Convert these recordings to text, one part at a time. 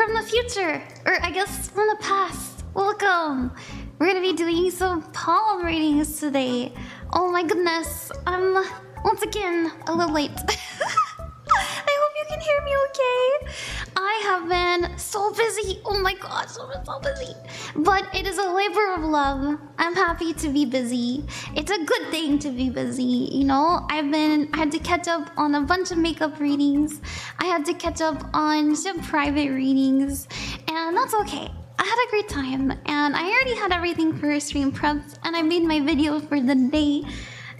from the future, or I guess from the past. Welcome. We're gonna be doing some palm readings today. Oh my goodness, I'm once again a little late. I hope you can hear me okay. I have been so busy. Oh my gosh, I've been so busy. But it is a labor of love. I'm happy to be busy. It's a good thing to be busy, you know? I had to catch up on a bunch of makeup readings. I had to catch up on some private readings, and that's okay. I had a great time, and I already had everything for stream prepped, and I made my video for the day,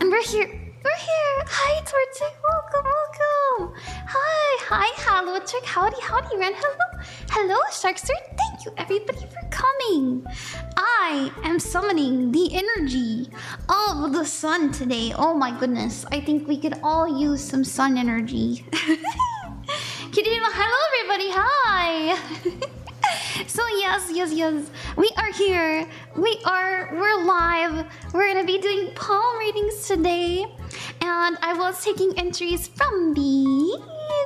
and we're here. We're here. Hi, Torchic. Welcome, welcome. Hi, Hello, Trick. Howdy, Ren. Hello, Sharkster. Thank you, everybody, for coming. I am summoning the energy of the sun today. Oh my goodness. I think we could all use some sun energy. Hello, everybody. Hi. So yes, we are here. We're live. We're gonna be doing palm readings today, and I was taking entries from the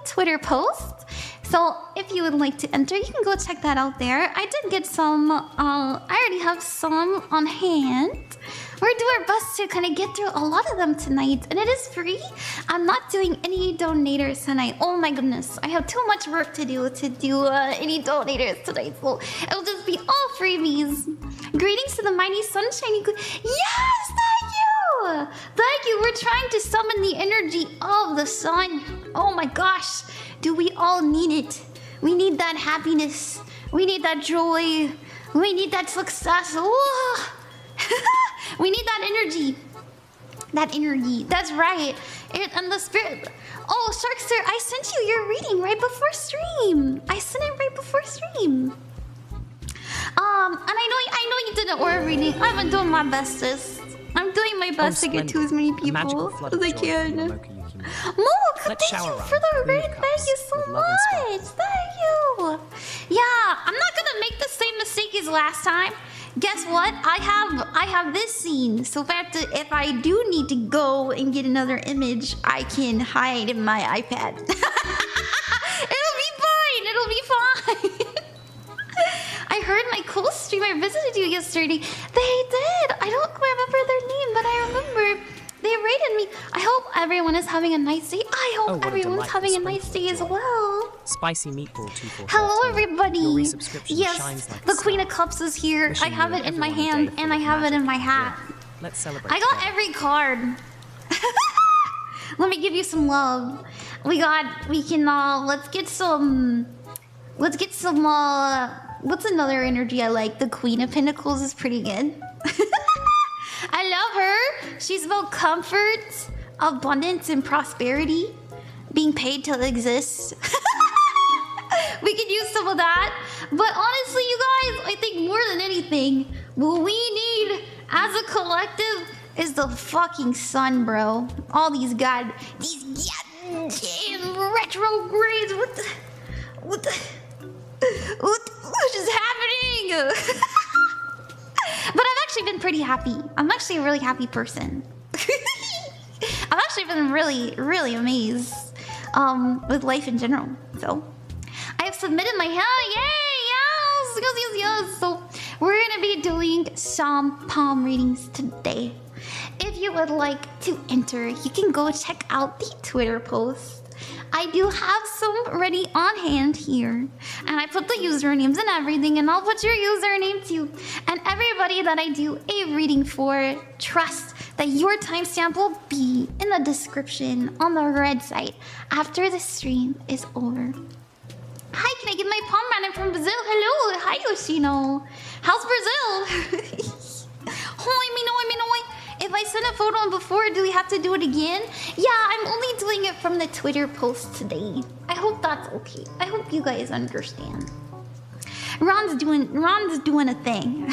Twitter post. So if you would like to enter, you can go check that out there. I did get some. I already have some on hand. We're doing our best to kind of get through a lot of them tonight, and it is free. I'm not doing any donators tonight. Oh my goodness, I have too much work to do any donators tonight, so it'll just be all freebies. Greetings to the mighty sunshiny. Yes, thank you. Thank you. We're trying to summon the energy of the sun. Oh my gosh, do we all need it? We need that happiness. We need that joy. We need that success. Oh. We need that energy. That energy. That's right. And the spirit. Oh, Sharkster, I sent you your reading right before stream. I sent it right before stream. And I know you did an aura reading. I've been doing my bestest. I'm doing my best to get to as many people as I can. Mook, thank you for the raid. Thank you so much. Thank you. Yeah, I'm not gonna make the same mistake as last time. Guess what? I have this scene, so if I do need to go and get another image, I can hide in my iPad. It'll be fine. I heard my cool streamer visited you yesterday. They did. I don't remember their name, but I remember they rated me. I hope everyone is having a nice day. I hope everyone's having a nice day as well. Spicy meatball 24. Hello, everybody. Yes, the Queen of Cups is here. I have it in my hand and I have it in my hat. Let's celebrate. I got every card. Let me give you some love. Let's get some. What's another energy I like? The Queen of Pentacles is pretty good. I love her. She's about comfort, abundance, and prosperity. Being paid to exist. We could use some of that. But honestly, you guys, I think more than anything, what we need as a collective is the fucking sun, bro. All these goddamn retrogrades. What is happening? But I've actually been pretty happy. I'm actually a really happy person. I've actually been really, really amazed with life in general. So I have submitted my hair. Yay! Yes. So we're gonna be doing some palm readings today. If you would like to enter, you can go check out the Twitter post. I do have some ready on hand here, and I put the usernames and everything, and I'll put your username too. And everybody that I do a reading for, trust that your timestamp will be in the description on the red site after the stream is over. Hi, can I get my palm reading from Brazil? Hello, hi Yoshino. How's Brazil? If I send a photo on before, do we have to do it again? Yeah, I'm only doing it from the Twitter post today. I hope that's okay. I hope you guys understand. Ron's doing a thing.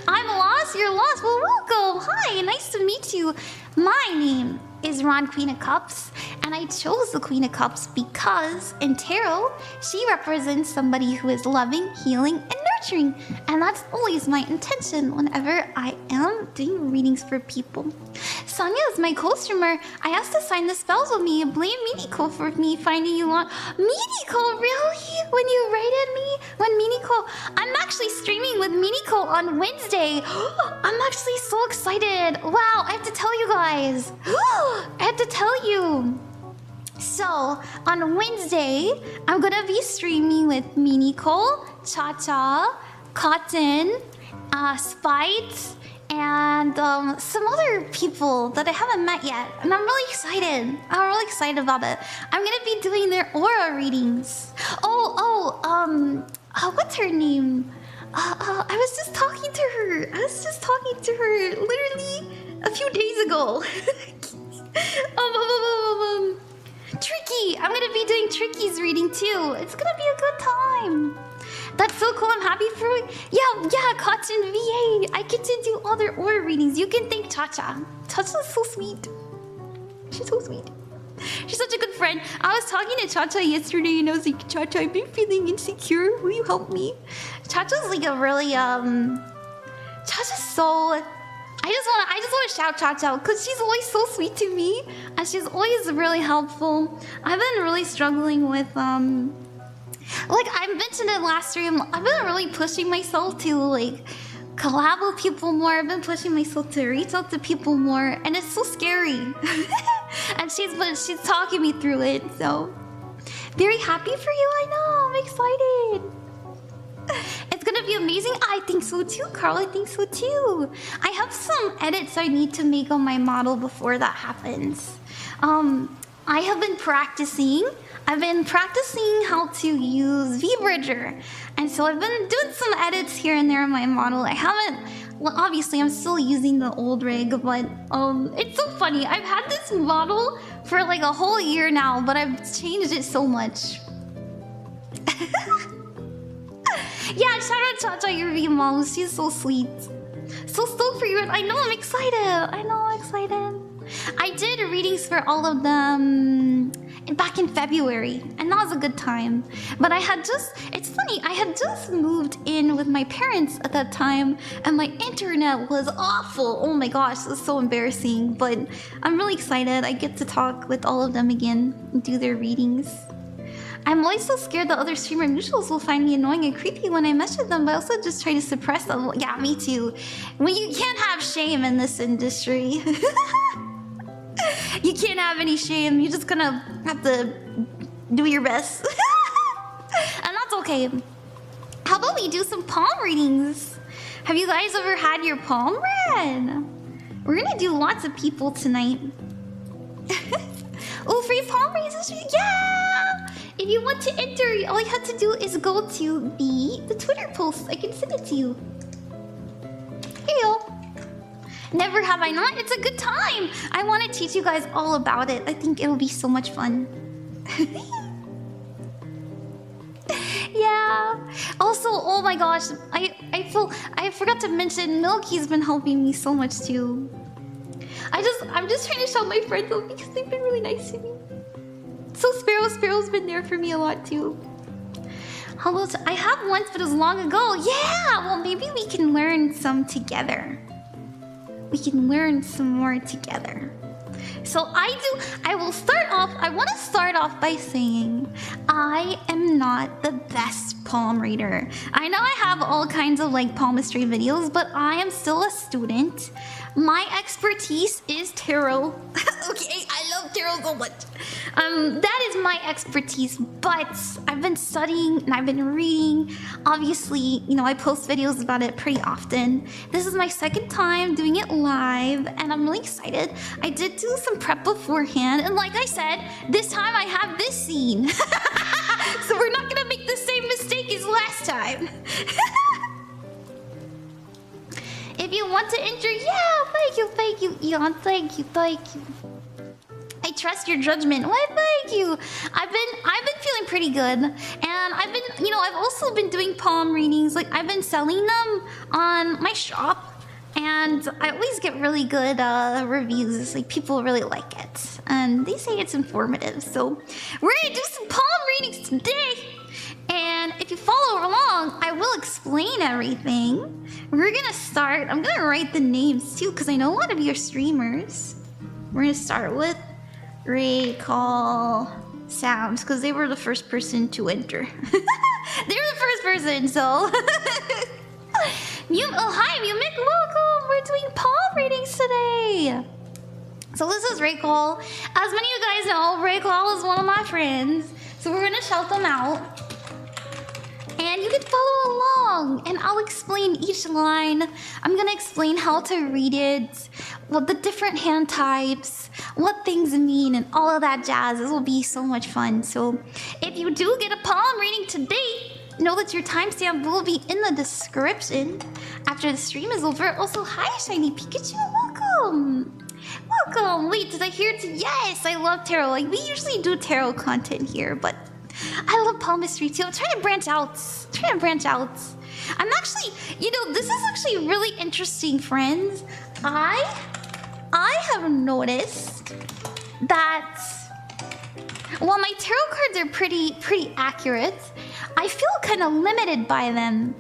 I'm lost, you're lost. Well, welcome. Hi, nice to meet you. My name is Ron, Queen of Cups, and I chose the Queen of Cups because in tarot, she represents somebody who is loving, healing, and lecturing, and that's always my intention whenever I am doing readings for people. Sonia is my co-streamer. I asked to sign the spells with me and blame Miniko for me finding you on... Miniko, really? When you rated me? When Miniko... I'm actually streaming with Miniko on Wednesday. I'm actually so excited. Wow, I have to tell you guys. I have to tell you. So, on Wednesday, I'm gonna be streaming with Miniko, Cha-Cha, Cotton, Spite, and some other people that I haven't met yet. And I'm really excited. I'm really excited about it. I'm gonna be doing their aura readings. What's her name? I was just talking to her. Literally a few days ago. Tricky! I'm gonna be doing Tricky's reading too. It's gonna be a good time. That's so cool. I'm happy for you. Yeah, Cotton VA. I get to do all their aura readings. You can thank Cha-Cha. Cha-Cha's so sweet. She's so sweet. She's such a good friend. I was talking to Cha-Cha yesterday and I was like, Cha-Cha, I've been feeling insecure. Will you help me? Cha-Cha's like a really Cha-Cha's so... I just want to shout Cha-Cha because she's always so sweet to me and she's always really helpful. I've been really struggling with like I mentioned it last stream, I've been really pushing myself to like collab with people more. I've been pushing myself to reach out to people more, and it's so scary. And she's talking me through it, so very happy for you. I know, I'm excited. It's gonna be amazing. I think so too, Carl. I think so too. I have some edits I need to make on my model before that happens. I have been practicing. I've been practicing how to use VBridger, and so I've been doing some edits here and there on my model. I haven't. Well, obviously, I'm still using the old rig, but it's so funny. I've had this model for like a whole year now, but I've changed it so much. Yeah, shout out Cha-Cha, your V-Mom. She's so sweet. So stoked for you. I know, I'm excited. I'm excited. I did readings for all of them back in February, and that was a good time. But it's funny, I had just moved in with my parents at that time, and my internet was awful. Oh my gosh, it was so embarrassing. But I'm really excited. I get to talk with all of them again and do their readings. I'm always so scared that other streamer neutrals will find me annoying and creepy when I message them, but I also just try to suppress them. Yeah, me too. Well, you can't have shame in this industry. You can't have any shame. You're just gonna have to do your best. And that's okay. How about we do some palm readings? Have you guys ever had your palm read? We're gonna do lots of people tonight. Oh, free palm readings! Yeah! If you want to enter, all you have to do is go to the Twitter post. I can send it to you. Here you go. Never have I not. It's a good time. I want to teach you guys all about it. I think it'll be so much fun. Yeah. Also, oh my gosh, I forgot to mention Milky's been helping me so much too. I'm just trying to shout my friends out because they've been really nice to me. So Sparrow's been there for me a lot too. How about I have once, but it was long ago. Yeah, well maybe we can learn some together. We can learn some more together. So I will start off, I want to start off by saying I am not the best palm reader. I know I have all kinds of like palmistry videos, but I am still a student. My expertise is tarot. Okay, I love tarot so much. That is my expertise, but I've been studying and I've been reading. Obviously, you know, I post videos about it pretty often. This is my second time doing it live, and I'm really excited. I did do some prep beforehand, and like I said, this time I have this scene. So we're not gonna make the same mistake as last time. If you want to enter, yeah, thank you, Eon, thank you. I trust your judgment. Why, thank you. I've been feeling pretty good, and I've also been doing palm readings. Like I've been selling them on my shop, And I always get really good reviews. Like, people really like it. And they say it's informative. So we're gonna do some palm readings today. And if you follow along, I will explain everything. We're gonna start. I'm gonna write the names too, because I know a lot of you are streamers. We're gonna start with ReycallSounds, because they were the first person to enter. They were the first person, so. Oh, hi, Mimic, welcome. We're doing palm readings today. So this is Reycall. As many of you guys know, Reycall is one of my friends. So we're gonna shout them out. And you can follow along, and I'll explain each line. I'm gonna explain how to read it, what the different hand types, what things mean, and all of that jazz. This will be so much fun. So if you do get a palm reading today, know that your timestamp will be in the description after the stream is over. Also, hi, Shiny Pikachu, welcome. Welcome. Wait, did I hear it? Yes, I love tarot. Like, we usually do tarot content here, but I love palmistry too. I'm trying to branch out. I'm actually, this is actually really interesting, friends. I have noticed that while my tarot cards are pretty accurate, I feel kind of limited by them.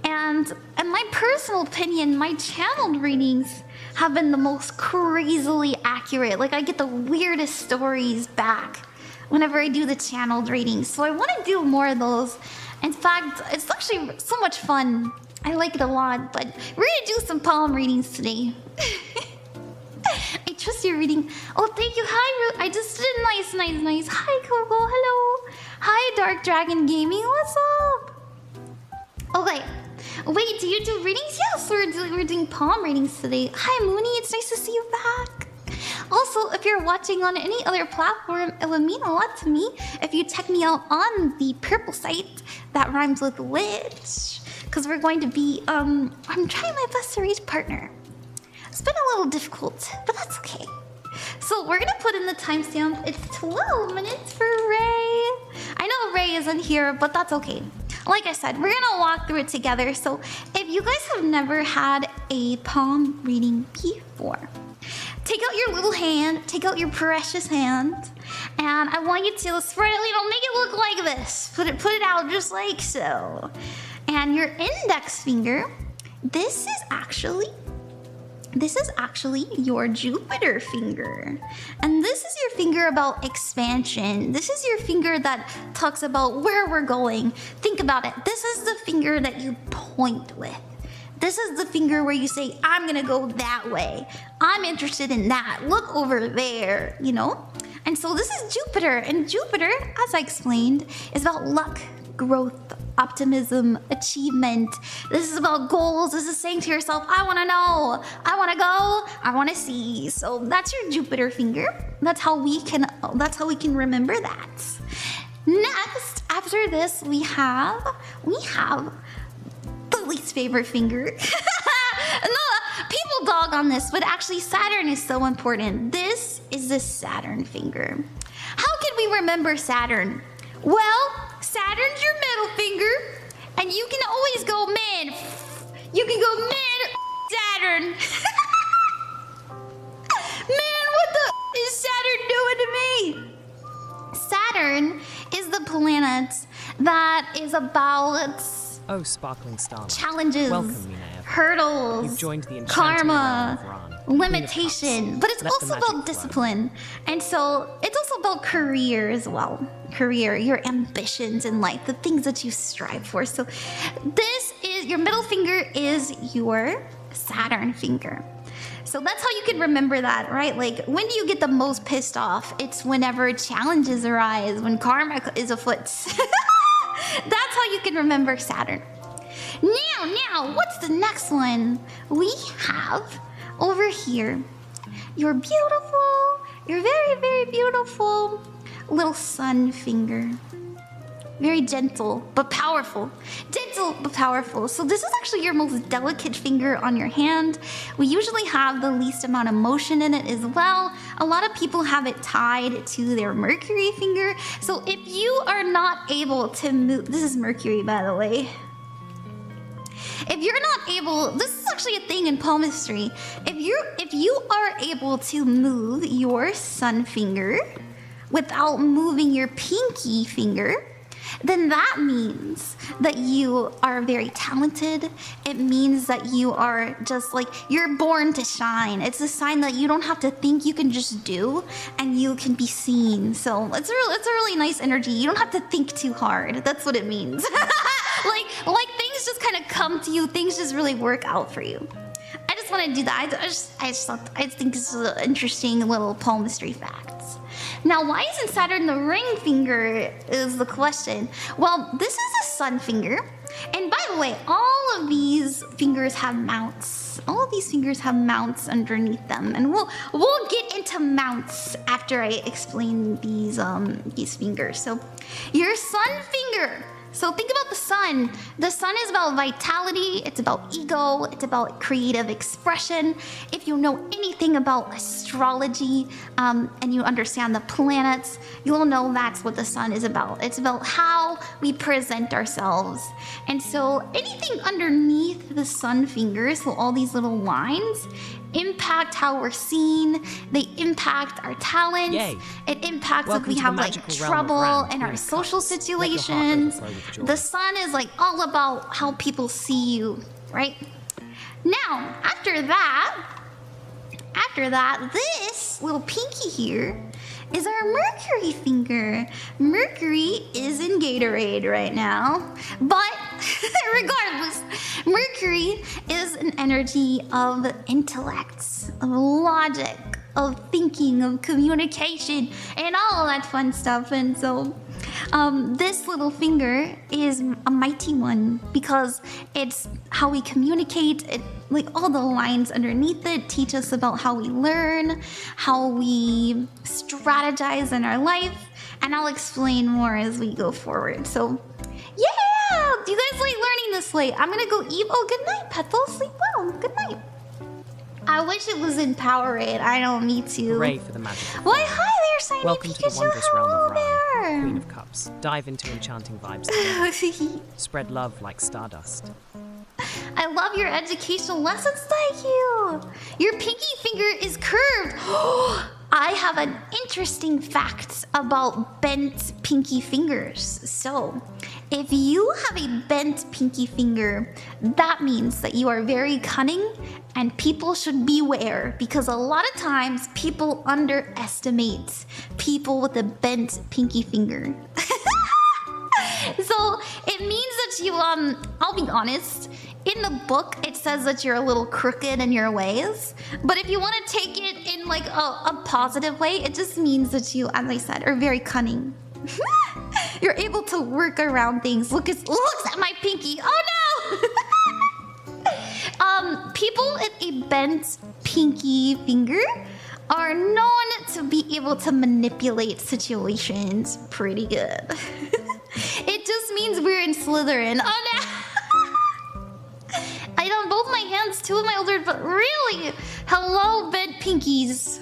And in my personal opinion, my channeled readings have been the most crazily accurate. Like, I get the weirdest stories back whenever I do the channeled readings. So I want to do more of those. In fact, it's actually so much fun. I like it a lot, but we're gonna do some palm readings today. I trust your reading. Oh, thank you. Hi, I just did nice. Hi, Kobo. Hello. Hi, Dark Dragon Gaming. What's up? Okay. Wait, do you do readings? Yes, we're doing palm readings today. Hi, Mooney. It's nice to see you back. Also, if you're watching on any other platform, it would mean a lot to me if you check me out on the purple site that rhymes with witch. Because we're going to be, I'm trying my best to reach partner. It's been a little difficult, but that's okay. So we're gonna put in the timestamp. It's 12 minutes for Ray. I know Ray isn't here, but that's okay. Like I said, we're gonna walk through it together. So if you guys have never had a palm reading before, take out your little hand, take out your precious hand, and I want you to spread it, make it look like this. Put it out just like so. And your index finger, this is actually your Jupiter finger. And this is your finger about expansion. This is your finger that talks about where we're going. Think about it. This is the finger that you point with. This is the finger where you say, I'm gonna go that way. I'm interested in that. Look over there, And so this is Jupiter. And Jupiter, as I explained, is about luck, growth, optimism, achievement. This is about goals. This is saying to yourself, I want to know, I want to go, I want to see. So that's your Jupiter finger. That's how we can remember that. Next, after this, we have the least favorite finger. No, people dog on this, but actually Saturn is so important. This is the Saturn finger. How can we remember Saturn? Well, Saturn's your middle finger, and you can always go mid. You can go mid Saturn. Man, what the is Saturn doing to me? Saturn is the planet that is about sparkling star. Challenges, welcome, Mina. hurdles, You've joined the karma, realm of limitation, but it's also about discipline. And so it's also about career as well. Career, your ambitions in life, the things that you strive for. So this is, your middle finger is your Saturn finger. So that's how you can remember that, right? Like, when do you get the most pissed off? It's whenever challenges arise, when karma is afoot. That's how you can remember Saturn. Now, what's the next one? We have over here your very, very beautiful little sun finger. Very gentle but powerful. So this is actually your most delicate finger on your hand. We usually have the least amount of motion in it as well. A lot of people have it tied to their Mercury finger. So if you are not able to move, this is Mercury, by the way. if you're not able, this is actually a thing in palmistry. If you are able to move your sun finger without moving your pinky finger, then that means that you are very talented. It means that you are just like, you're born to shine. It's a sign that you don't have to think, you can just do, and you can be seen. So it's a really nice energy. You don't have to think too hard. That's what it means. like things just kind of come to you. Things just really work out for you. I just want to do that. I think this is an interesting little palmistry facts. Now, why isn't Saturn the ring finger is the question. Well, this is a sun finger. And by the way, all of these fingers have mounts. All of these fingers have mounts underneath them. And we'll get into mounts after I explain these fingers. So, your sun finger. So think about the sun. The sun is about vitality, it's about ego, it's about creative expression. If you know anything about astrology and you understand the planets, you'll know that's what the sun is about. It's about how we present ourselves. And so anything underneath the sun fingers, so all these little lines, impact how we're seen, they impact our talents. Yay. It impacts Welcome if we to have the like magical realm of trouble Ram, in Queen our of social Cups. Let your heart situations. overflow with joy. The sun is like all about how people see you, right? Now, after that, this little pinky here is our Mercury finger. Mercury is in Gatorade right now, but regardless, Mercury is an energy of intellect, of logic, of thinking, of communication, and all of that fun stuff. And so this little finger is a mighty one because it's how we communicate. It, like all the lines underneath it teach us about how we learn, how we strategize in our life, and I'll explain more as we go forward. So yeah, do you guys like learning this way? I'm gonna go eat. Oh, good night, Petal. Sleep well. Good night. I wish it was in Powerade. I don't need to. Hooray for the magic. Why, hi there, Shiny Welcome Pikachu. to the wondrous realm of Ram, Hello Queen of Cups. Dive into enchanting vibes together. Spread love like stardust. I love your educational lessons, thank you. Your pinky finger is curved. I have an interesting fact about bent pinky fingers. So, if you have a bent pinky finger, that means that you are very cunning and people should beware because a lot of times people underestimate people with a bent pinky finger. So it means that you, I'll be honest, in the book it says that you're a little crooked in your ways, but if you want to take it in like a positive way, it just means that you, as I said, are very cunning. You're able to work around things. Look at my pinky. Oh no! People with a bent pinky finger are known to be able to manipulate situations pretty good. It just means we're in Slytherin. Oh no! I don't both my hands, two of my older, but really? Hello, bent pinkies.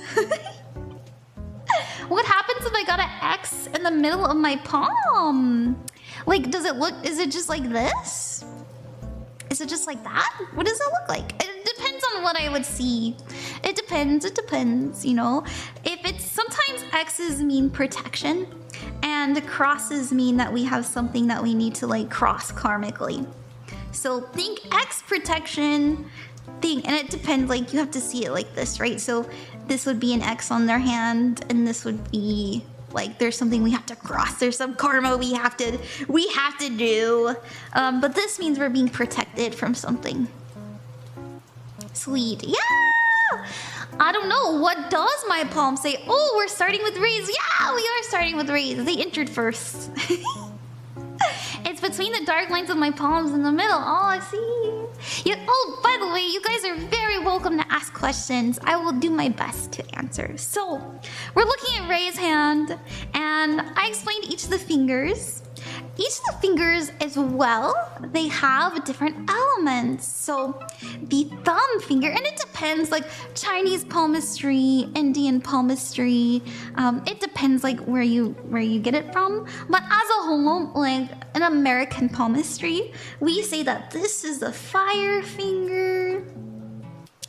What happens if I got an X in the middle of my palm? Like, does it look, is it just like this? Is it just like that? What does it look like? It depends on what I would see. It depends, you know? If it's, sometimes X's mean protection, and crosses mean that we have something that we need to like cross karmically. So think X protection, and it depends, like you have to see it like this, right? So this would be an X on their hand, and this would be like there's something we have to cross. There's some karma we have to do. But this means we're being protected from something. Sweet, yeah. I don't know, what does my palm say? Oh, we're starting with rays. Yeah, we are starting with rays. They entered first. It's between the dark lines of my palms in the middle. Oh, I see. Yeah, oh, by the way, you guys are very welcome to ask questions. I will do my best to answer. So, we're looking at Ray's hand, and I explained each of the fingers. each of the fingers as well, they have different elements. So the thumb finger, and it depends, like Chinese palmistry, Indian palmistry, it depends like where you get it from. But as a whole, like an American palmistry, we say that this is the fire finger.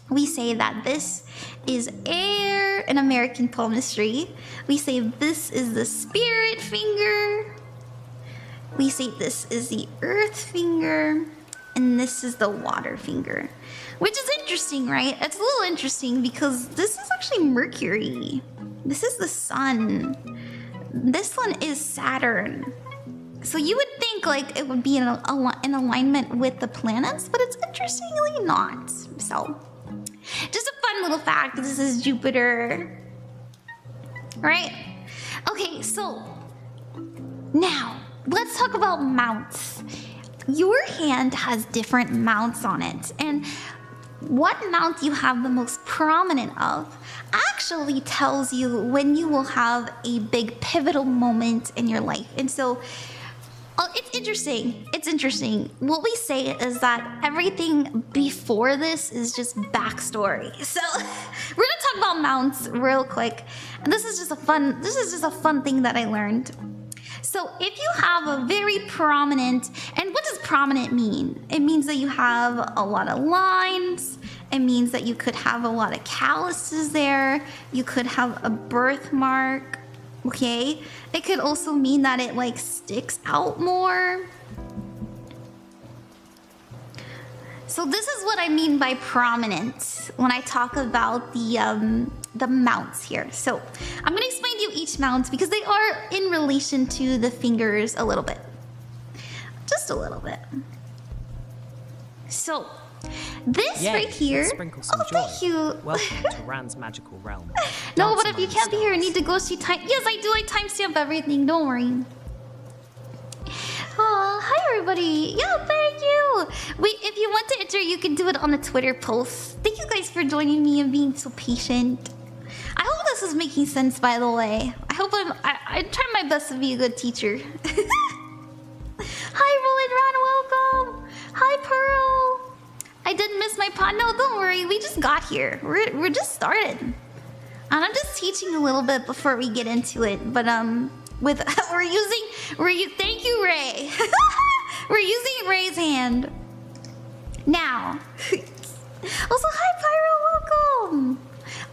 We say that this is air in American palmistry. We say this is the spirit finger. We say this is the earth finger. And this is the water finger. Which is interesting, right? It's a little interesting because this is actually Mercury. This is the sun. This one is Saturn. So you would think like it would be in alignment with the planets, but it's interestingly not. So just a fun little fact. This is Jupiter. Right? Okay, so now let's talk about mounts. Your hand has different mounts on it, and what mount you have the most prominent of actually tells you when you will have a big pivotal moment in your life. And so it's interesting. It's interesting. What we say is that everything before this is just backstory. So we're gonna talk about mounts real quick. And this is just a fun thing that I learned. So if you have a very prominent, and what does prominent mean? It means that you have a lot of lines. It means that you could have a lot of calluses there. You could have a birthmark. Okay, it could also mean that it like sticks out more. So this is what I mean by prominent when I talk about the mounts here. So I'm gonna explain to you each mount because they are in relation to the fingers a little bit, just a little bit. So this right here. Oh, thank you. Welcome to Rand's magical realm. No, but if you can't be here, I need to go see time. Yes, I do. I timestamp everything. Don't worry. Oh, hi everybody. Yeah, thank you. Wait, if you want to enter, you can do it on the Twitter post. Thank you guys for joining me and being so patient. I hope this is making sense, by the way. I hope I try my best to be a good teacher. Hi, Roland Ron, welcome. Hi, Pearl. I didn't miss my pod. No, don't worry. We just got here. We're just started. And I'm just teaching a little bit before we get into it. But thank you, Ray. We're using Ray's hand. Now. Also, hi, Pyro. Welcome.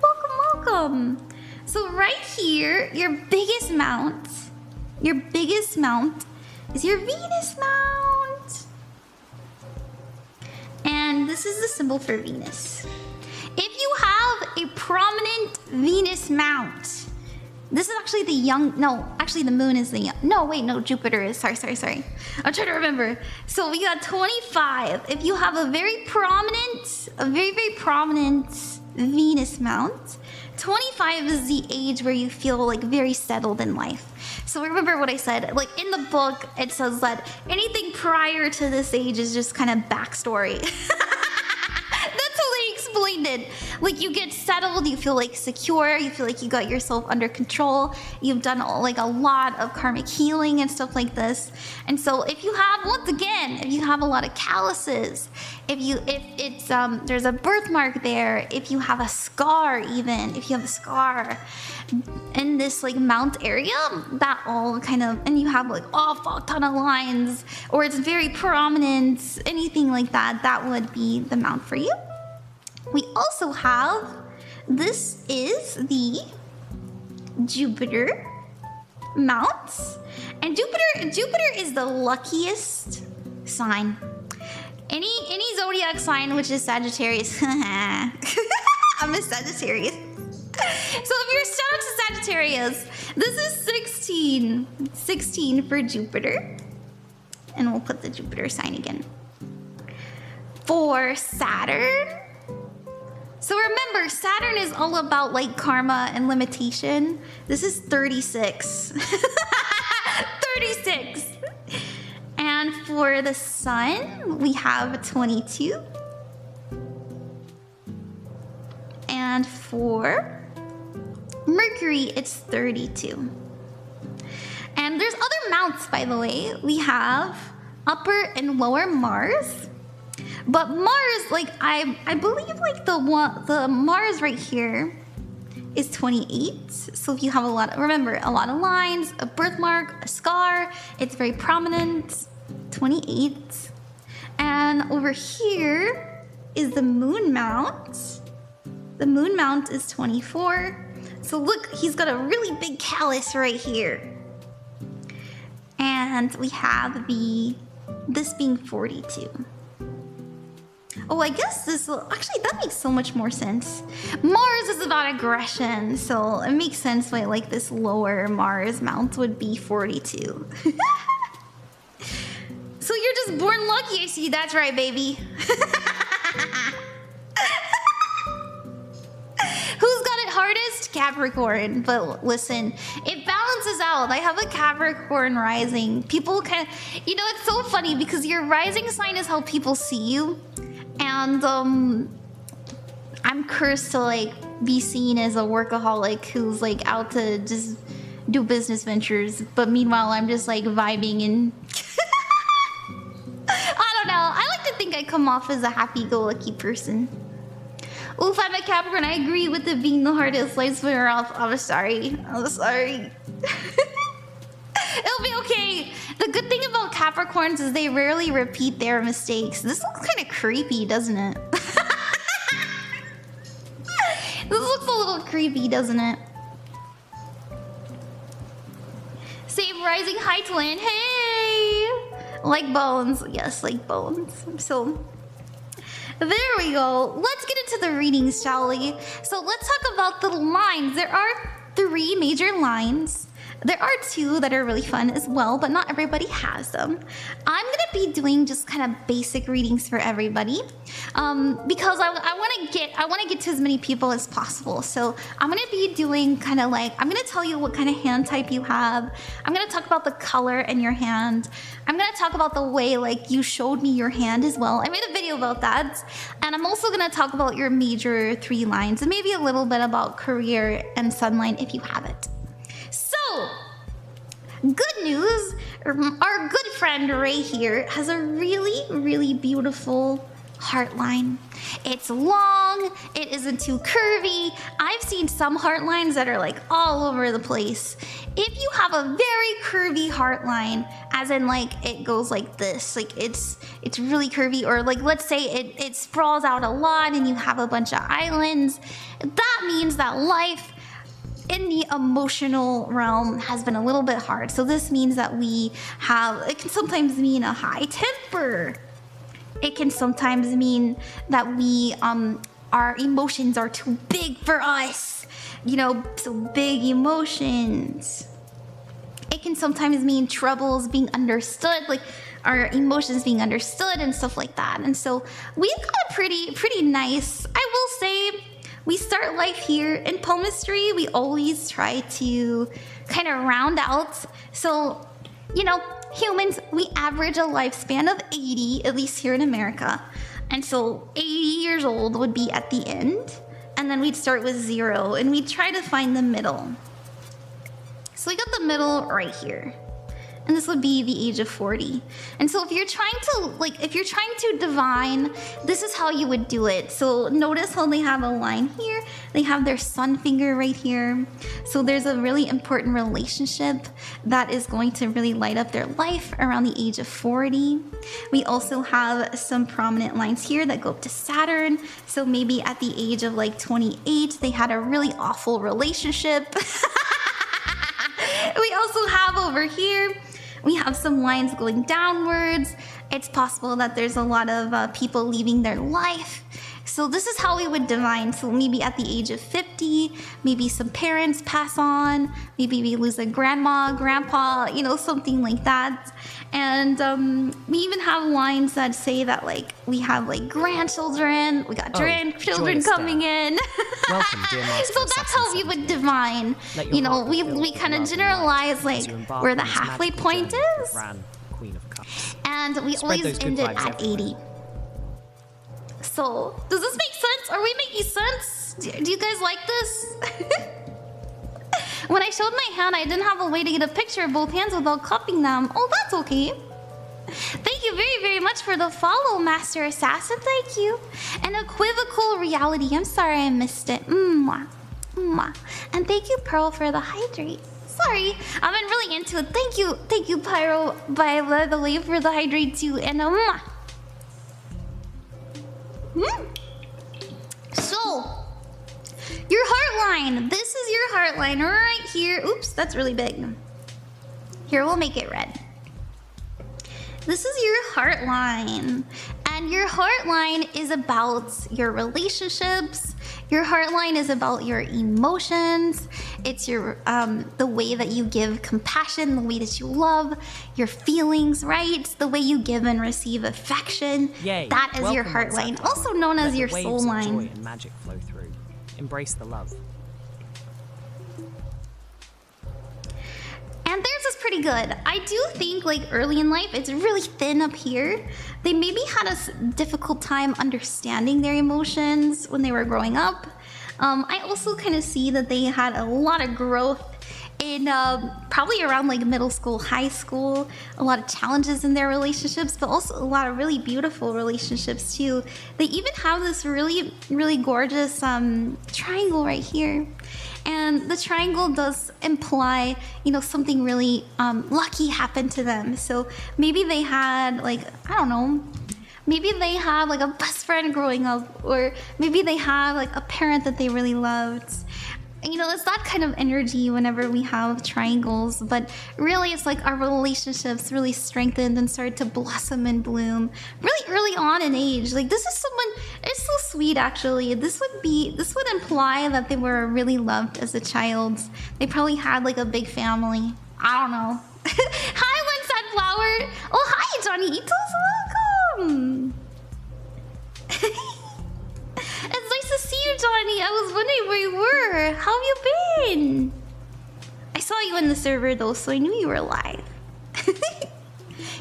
Welcome. So right here, your biggest mount is your Venus mount. And this is the symbol for Venus. If you have a prominent Venus mount, this is actually the moon is the young. No, wait, no, Jupiter is. Sorry. I'm trying to remember. So we got 25. If you have a very prominent Venus mount, 25 is the age where you feel like very settled in life. So remember what I said, like in the book, it says that anything prior to this age is just kind of backstory. That's how they explained it. Like you get settled, you feel like secure, you feel like you got yourself under control, you've done like a lot of karmic healing and stuff like this. And so if you have, once again, if you have a lot of calluses, if there's a birthmark there, if you have a scar even, if you have a scar in this like mount area, that all kind of, and you have like fuck ton of lines, or it's very prominent, anything like that, that would be the mount for you. We also have, this is the Jupiter mount. And Jupiter is the luckiest sign. Any zodiac sign which is Sagittarius. I'm a Sagittarius. So if you're shout out to Sagittarius, this is 16. 16 for Jupiter. And we'll put the Jupiter sign again. For Saturn. So remember, Saturn is all about like karma and limitation. This is 36. 36. And for the Sun, we have 22. And for Mercury, it's 32. And there's other mounts, by the way. We have Upper and Lower Mars. But Mars, like I believe like the Mars right here is 28. So if you have a lot of lines, a birthmark, a scar, it's very prominent. 28. And over here is the Moon Mount. The Moon Mount is 24. So look, he's got a really big callus right here. And we have this being 42. Oh, I guess actually that makes so much more sense. Mars is about aggression, so it makes sense why like this lower Mars mount would be 42. So you're just born lucky, I see. That's right, baby. Who's got it hardest? Capricorn. But listen, it balances out. I have a Capricorn rising. People kind of, it's so funny because your rising sign is how people see you. And I'm cursed to like be seen as a workaholic who's like out to just do business ventures. But meanwhile, I'm just like vibing and I don't know. I like to think I come off as a happy-go-lucky person. Oof, I'm a Capricorn. I agree with it being the hardest. Light spinner off. I'm sorry. I'm sorry. It'll be okay. The good thing about Capricorns is they rarely repeat their mistakes. This looks kind of creepy, doesn't it? This looks a little creepy, doesn't it? Same rising high twin. Hey! Like bones. Yes, like bones. So... there we go. Let's get into the readings, shall we? So let's talk about the lines. There are 3 major lines. There are 2 that are really fun as well, but not everybody has them. I'm gonna be doing just kind of basic readings for everybody, because I want to get to as many people as possible. So I'm gonna be doing kind of like, I'm gonna tell you what kind of hand type you have. I'm gonna talk about the color in your hand. I'm gonna talk about the way like you showed me your hand as well. I made a video about that, and I'm also gonna talk about your major 3 lines and maybe a little bit about career and sunline if you have it. So, good news, our good friend Ray here has a really, really beautiful heart line. It's long, it isn't too curvy. I've seen some heart lines that are like all over the place. If you have a very curvy heart line, as in like it goes like this, like it's really curvy, or like let's say it sprawls out a lot and you have a bunch of islands, that means that life in the emotional realm has been a little bit hard. So this means that it can sometimes mean a high temper. It can sometimes mean that our emotions are too big for us. So big emotions. It can sometimes mean troubles being understood, like our emotions being understood and stuff like that. And so we've got a pretty nice, I will say, we start life here in palmistry. We always try to kind of round out. So, humans, we average a lifespan of 80, at least here in America. And so 80 years old would be at the end. And then we'd start with 0 and we'd try to find the middle. So we got the middle right here. And this would be the age of 40. And so if you're trying to divine, this is how you would do it. So notice how they have a line here. They have their sun finger right here. So there's a really important relationship that is going to really light up their life around the age of 40. We also have some prominent lines here that go up to Saturn. So maybe at the age of like 28, they had a really awful relationship. We also have over here, we have some lines going downwards. It's possible that there's a lot of people leaving their life. So this is how we would divine. So maybe at the age of 50, maybe some parents pass on, maybe we lose a grandma, grandpa, something like that. And we even have lines that say that like we have like grandchildren, we got grandchildren coming in. Welcome, dear master. So that's how we would divine. We kind of generalize like where the halfway point is. Queen of Cups. And we always end it at 80. So, does this make sense? Are we making sense? Do you guys like this? When I showed my hand, I didn't have a way to get a picture of both hands without cupping them. Oh, that's okay. Thank you very, very much for the follow, Master Assassin. Thank you. An equivocal reality. I'm sorry I missed it. Mwah. Mwah. And thank you, Pearl, for the hydrate. Sorry, I've been really into it. Thank you, Pyro, by the way, for the hydrate too. And mwah. So, your heart line. This is your heart line right here. Oops, that's really big. Here, we'll make it red. This is your heart line. And your heart line is about your relationships. Your heart line is about your emotions. It's your the way that you give compassion, the way that you love, your feelings, right? The way you give and receive affection. Yay. That is your heart line, also known as your soul line. Joy and magic flow through. Embrace the love. And theirs is pretty good. I do think like early in life, it's really thin up here. They maybe had a difficult time understanding their emotions when they were growing up. I also kind of see that they had a lot of growth in probably around like middle school, high school, a lot of challenges in their relationships, but also a lot of really beautiful relationships too. They even have this really, really gorgeous triangle right here. And the triangle does imply, you know, something really lucky happened to them. So maybe they had like, I don't know, maybe they had like a best friend growing up, or maybe they had like a parent that they really loved. You know, it's that kind of energy whenever we have triangles, but really it's like our relationships really strengthened and started to blossom and bloom really early on in age. Like this is someone, it's so sweet actually. This would imply that they were really loved as a child. They probably had like a big family. I don't know. Hi, Winside Flower. Oh, hi, Johnny Ito's welcome. It's nice to see you, Johnny. I was wondering where you were. How have you been? I saw you in the server though, so I knew you were alive.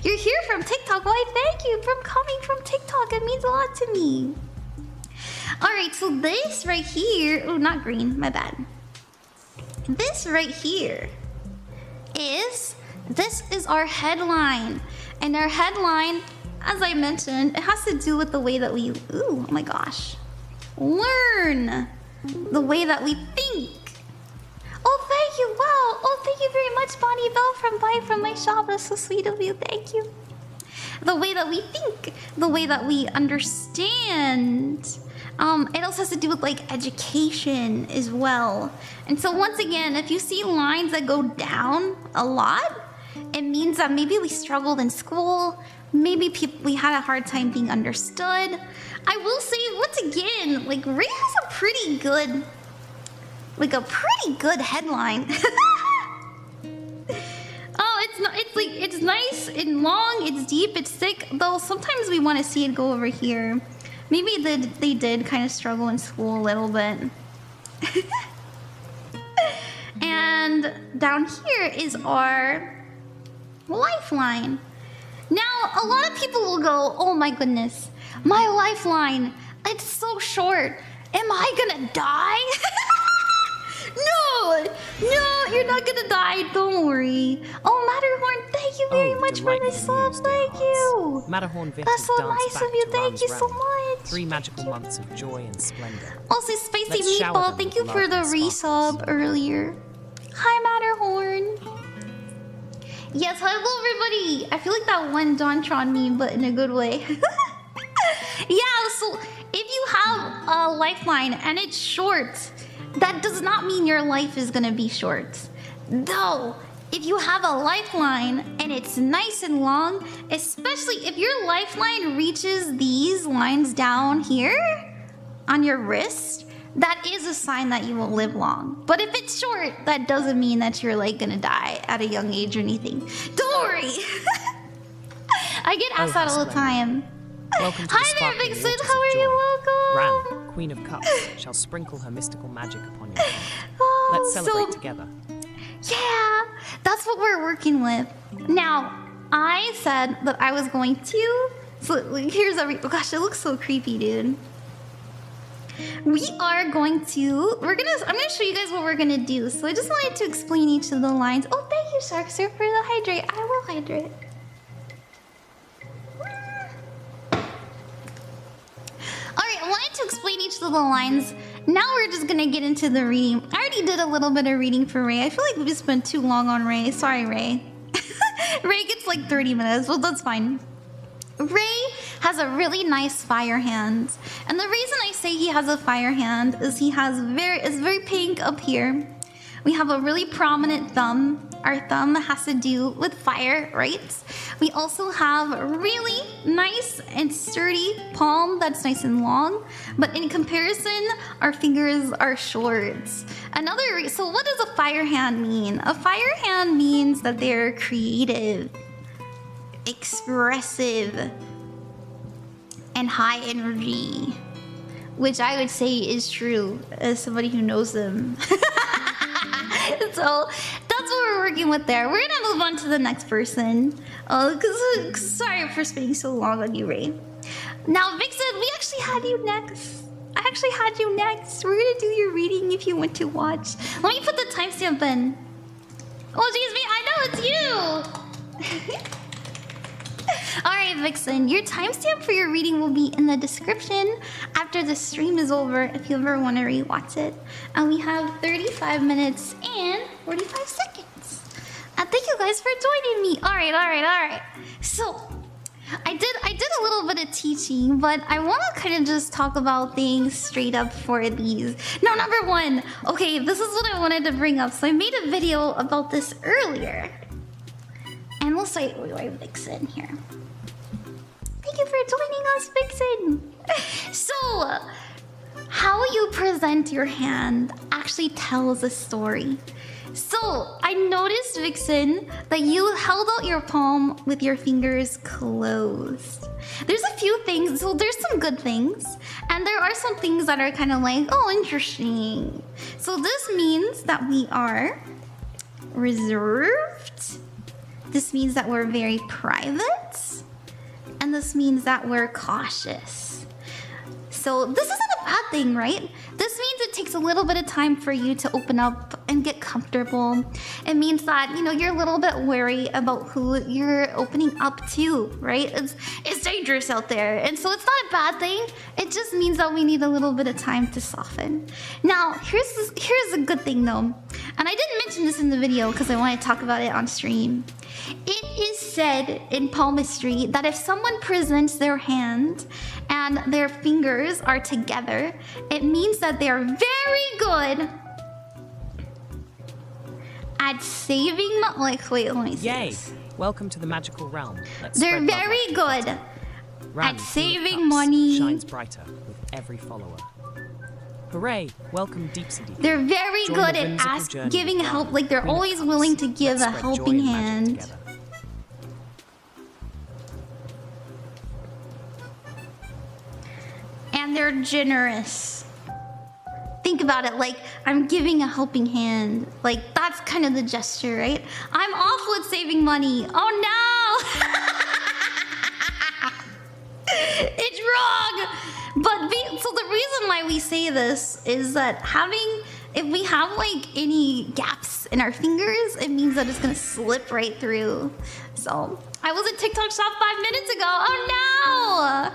You're here from TikTok. Why, thank you for coming from TikTok. It means a lot to me. Alright, so this right here... Oh, not green. My bad. This right here is... This is our headline. And our headline, as I mentioned, it has to do with the way that we... Ooh, oh my gosh. Learn the way that we think. Oh, thank you. Wow. Oh, thank you very much, Bonnie Bell, from Buy From My Shop. That's so sweet of you. Thank you. The way that we think, the way that we understand. It also has to do with like education as well. And so once again, if you see lines that go down a lot, it means that maybe we struggled in school. Maybe we had a hard time being understood. I will say, once again, like Rey has a pretty good, headline. Oh, it's nice and long, it's deep, it's thick, though sometimes we want to see it go over here. Maybe they did kind of struggle in school a little bit. And down here is our lifeline. Now, a lot of people will go, oh my goodness, my lifeline, it's so short. Am I gonna die? No, you're not gonna die, don't worry. Oh, Matterhorn, thank you very much for the sub, thank you. Matterhorn That's so nice of you, thank you so much. 3 magical months of joy and splendor. Also, Spacey Meatball, thank you for the resub earlier. Hi, Matterhorn. Yes, hello everybody. I feel like that one Dontron meme, but in a good way. Yeah, so if you have a lifeline and it's short, that does not mean your life is gonna be short. Though, if you have a lifeline and it's nice and long, especially if your lifeline reaches these lines down here on your wrist, that is a sign that you will live long. But if it's short, that doesn't mean that you're like gonna die at a young age or anything. Don't worry. I get asked that all the time. Welcome to Hi there, Vixen. How are you? Welcome. Ran, Queen of Cups, shall sprinkle her mystical magic upon your head. Let's celebrate together. Yeah, that's what we're working with. Now, I said that I was going to. So here's every. Oh gosh, it looks so creepy, dude. we are going to... I'm gonna show you guys what we're gonna do. So I just wanted to explain each of the lines. Oh, thank you, Sharkster, for the hydrate. I will hydrate. Alright, I wanted to explain each of the lines. Now we're just gonna get into the reading. I already did a little bit of reading for Rey. I feel like we just spent too long on Rey. Sorry, Rey. Rey gets like 30 minutes. Well, that's fine. Rey has a really nice fire hand. And the reason I say he has a fire hand is it's very pink up here. We have a really prominent thumb. Our thumb has to do with fire, right? We also have a really nice and sturdy palm that's nice and long. But in comparison, our fingers are short. So what does a fire hand mean? A fire hand means that they're creative, expressive, and high energy, which I would say is true as somebody who knows them. So that's what we're working with there. We're gonna move on to the next person. Sorry for spending so long on you, Rey. Now, Vixen, we actually had you next. I actually had you next. We're gonna do your reading if you want to watch. Let me put the timestamp in. Oh, geez, me, I know it's you. Alright, Vixen, your timestamp for your reading will be in the description after the stream is over if you ever want to rewatch it. And we have 35 minutes and 45 seconds. And thank you guys for joining me. Alright. So, I did a little bit of teaching, but I want to kind of just talk about things straight up for these. No, number one. Okay, this is what I wanted to bring up. So I made a video about this earlier. And we'll say Vixen here. Thank you for joining us, Vixen. So, how you present your hand actually tells a story. So, I noticed, Vixen, that you held out your palm with your fingers closed. There's a few things, so there's some good things, and there are some things that are kind of like, oh, interesting. So this means that we are reserved. This means that we're very private. And this means that we're cautious. So this isn't a bad thing, right? This means it takes a little bit of time for you to open up and get comfortable. It means that, you're a little bit wary about who you're opening up to, right? It's dangerous out there. And so it's not a bad thing. It just means that we need a little bit of time to soften. Now, here's a good thing though. And I didn't mention this in the video because I want to talk about it on stream. It is said in palmistry that if someone presents their hand and their fingers are together, it means that they are very good at saving... wait, let me see. Yay! This. Welcome to the magical realm. They're very good at saving money. Shines brighter with every follower. Hooray! Welcome, Deepsy. They're very good at giving help. Like they're always willing to give a helping hand. And they're generous. Think about it, like I'm giving a helping hand. Like that's kind of the gesture, right? I'm awful at saving money. Oh no! It's wrong! So the reason why we say this is that if we have like any gaps in our fingers, it means that it's gonna slip right through. So I was at TikTok shop 5 minutes ago. Oh no!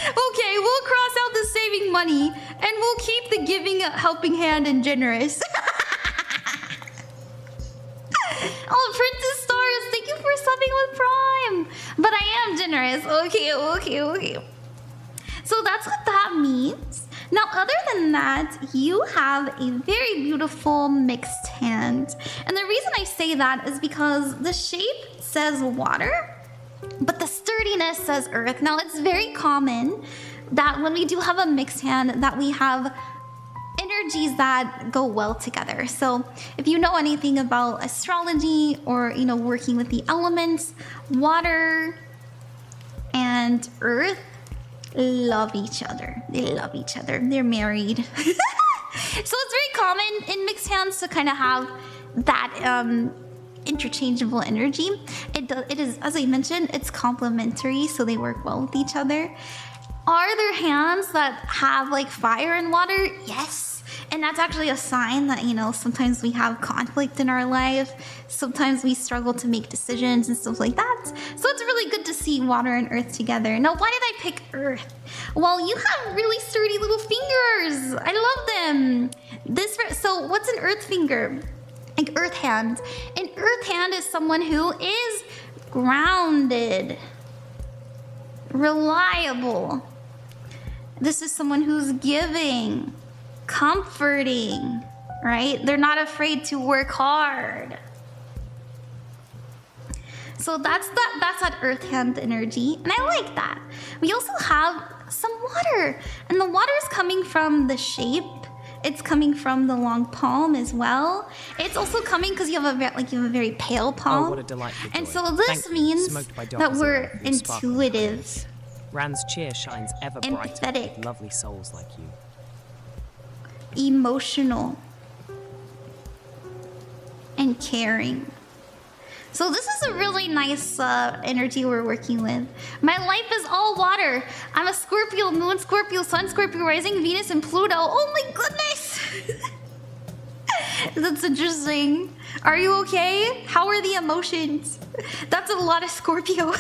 Okay, we'll cross out the saving money and we'll keep the giving a helping hand and generous. Oh, Princess Stars, thank you for subbing with Prime. But I am generous. Okay. So that's what that means. Now, other than that, you have a very beautiful mixed hand. And the reason I say that is because the shape says water, but the sturdiness says earth. Now, it's very common that when we do have a mixed hand, that we have energies that go well together. So if you know anything about astrology or, working with the elements, water and earth love each other. They love each other. They're married. So it's very common in mixed hands to kind of have that interchangeable energy. It is, as I mentioned, it's complementary, so they work well with each other. Are there hands that have like fire and water? Yes. And that's actually a sign that, you know, sometimes we have conflict in our life. Sometimes we struggle to make decisions and stuff like that. So it's really good to see water and earth together. Now, why did I pick earth? Well, you have really sturdy little fingers. I love them. So what's an earth finger? Like earth hand. An earth hand is someone who is grounded, reliable. This is someone who's giving, comforting, right? They're not afraid to work hard. So that's that earth hand energy, and I like that. We also have some water, and the water is coming from the shape. It's coming from the long palm as well. It's also coming because you have a very pale palm. Oh, what a delightful joy. And so this means that we're intuitive. Rand's cheer shines ever brighter empathetic, with lovely souls like you. Emotional, and caring. So this is a really nice energy we're working with. My life is all water. I'm a Scorpio, Moon, Scorpio, Sun, Scorpio, Rising, Venus, and Pluto. Oh my goodness! That's interesting. Are you okay? How are the emotions? That's a lot of Scorpio.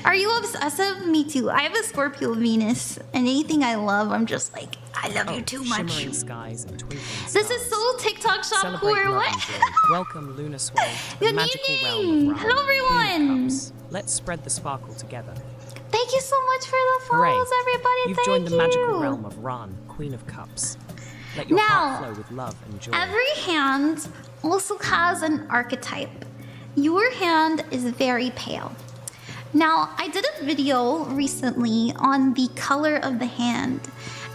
Are you obsessive? Me too. I have a Scorpio Venus, and anything I love, I'm just like, I love you too much. Shimmering skies and twinkling stars. This is so TikTok shop Celebrate or love what? and joy. Welcome, Lunar Sway, to the Good magical realm evening. of Ra, Hello, Queen of everyone. Cups. Let's spread the sparkle together. Thank you so much for the Hooray! follows, everybody. You've Thank joined the you. magical realm of Ran, Queen of Cups. Let your heart flow with love and joy. Every hand also has an archetype. Your hand is very pale. Now, I did a video recently on the color of the hand.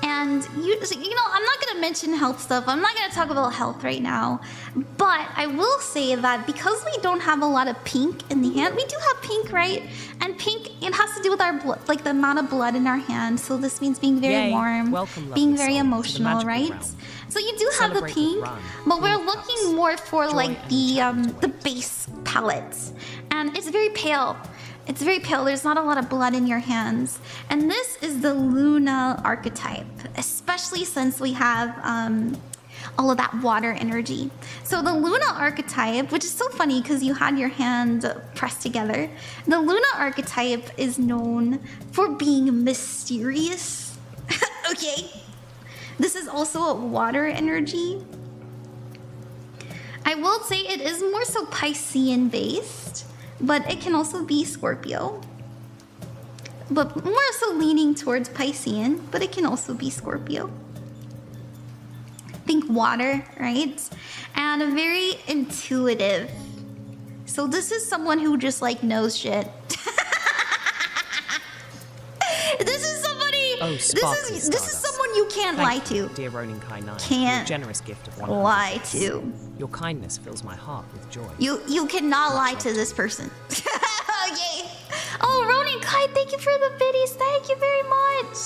And, you know, I'm not going to mention health stuff. I'm not going to talk about health right now. But I will say that because we don't have a lot of pink in the hand, we do have pink, right? And pink, it has to do with our blood, like the amount of blood in our hand. So this means being very Yay. warm, Welcome, being lovely very soul, to the emotional, magical right? realm. So you do have the Celebrate pink, with Ran, but we're Queen of looking Cups. more for Joy like and the enchantment base palette. And it's very pale. It's very pale. There's not a lot of blood in your hands. And this is the Luna archetype, especially since we have all of that water energy. So the Luna archetype, which is so funny because you had your hand pressed together. The Luna archetype is known for being mysterious. Okay. This is also a water energy. I will say it is more so Piscean based, but it can also be Scorpio. But more so leaning towards Piscean, but it can also be Scorpio. Think water, right? And very intuitive. So this is someone who just like knows shit. This is somebody. Oh, this is someone you can't lie to. Dear Ronin Kai 9, Can't your generous gift of 100 lie bits. to. Your kindness fills my heart with joy. You cannot lie to this person. Okay. Oh, Ronin Kai, thank you for the biddies. Thank you very much.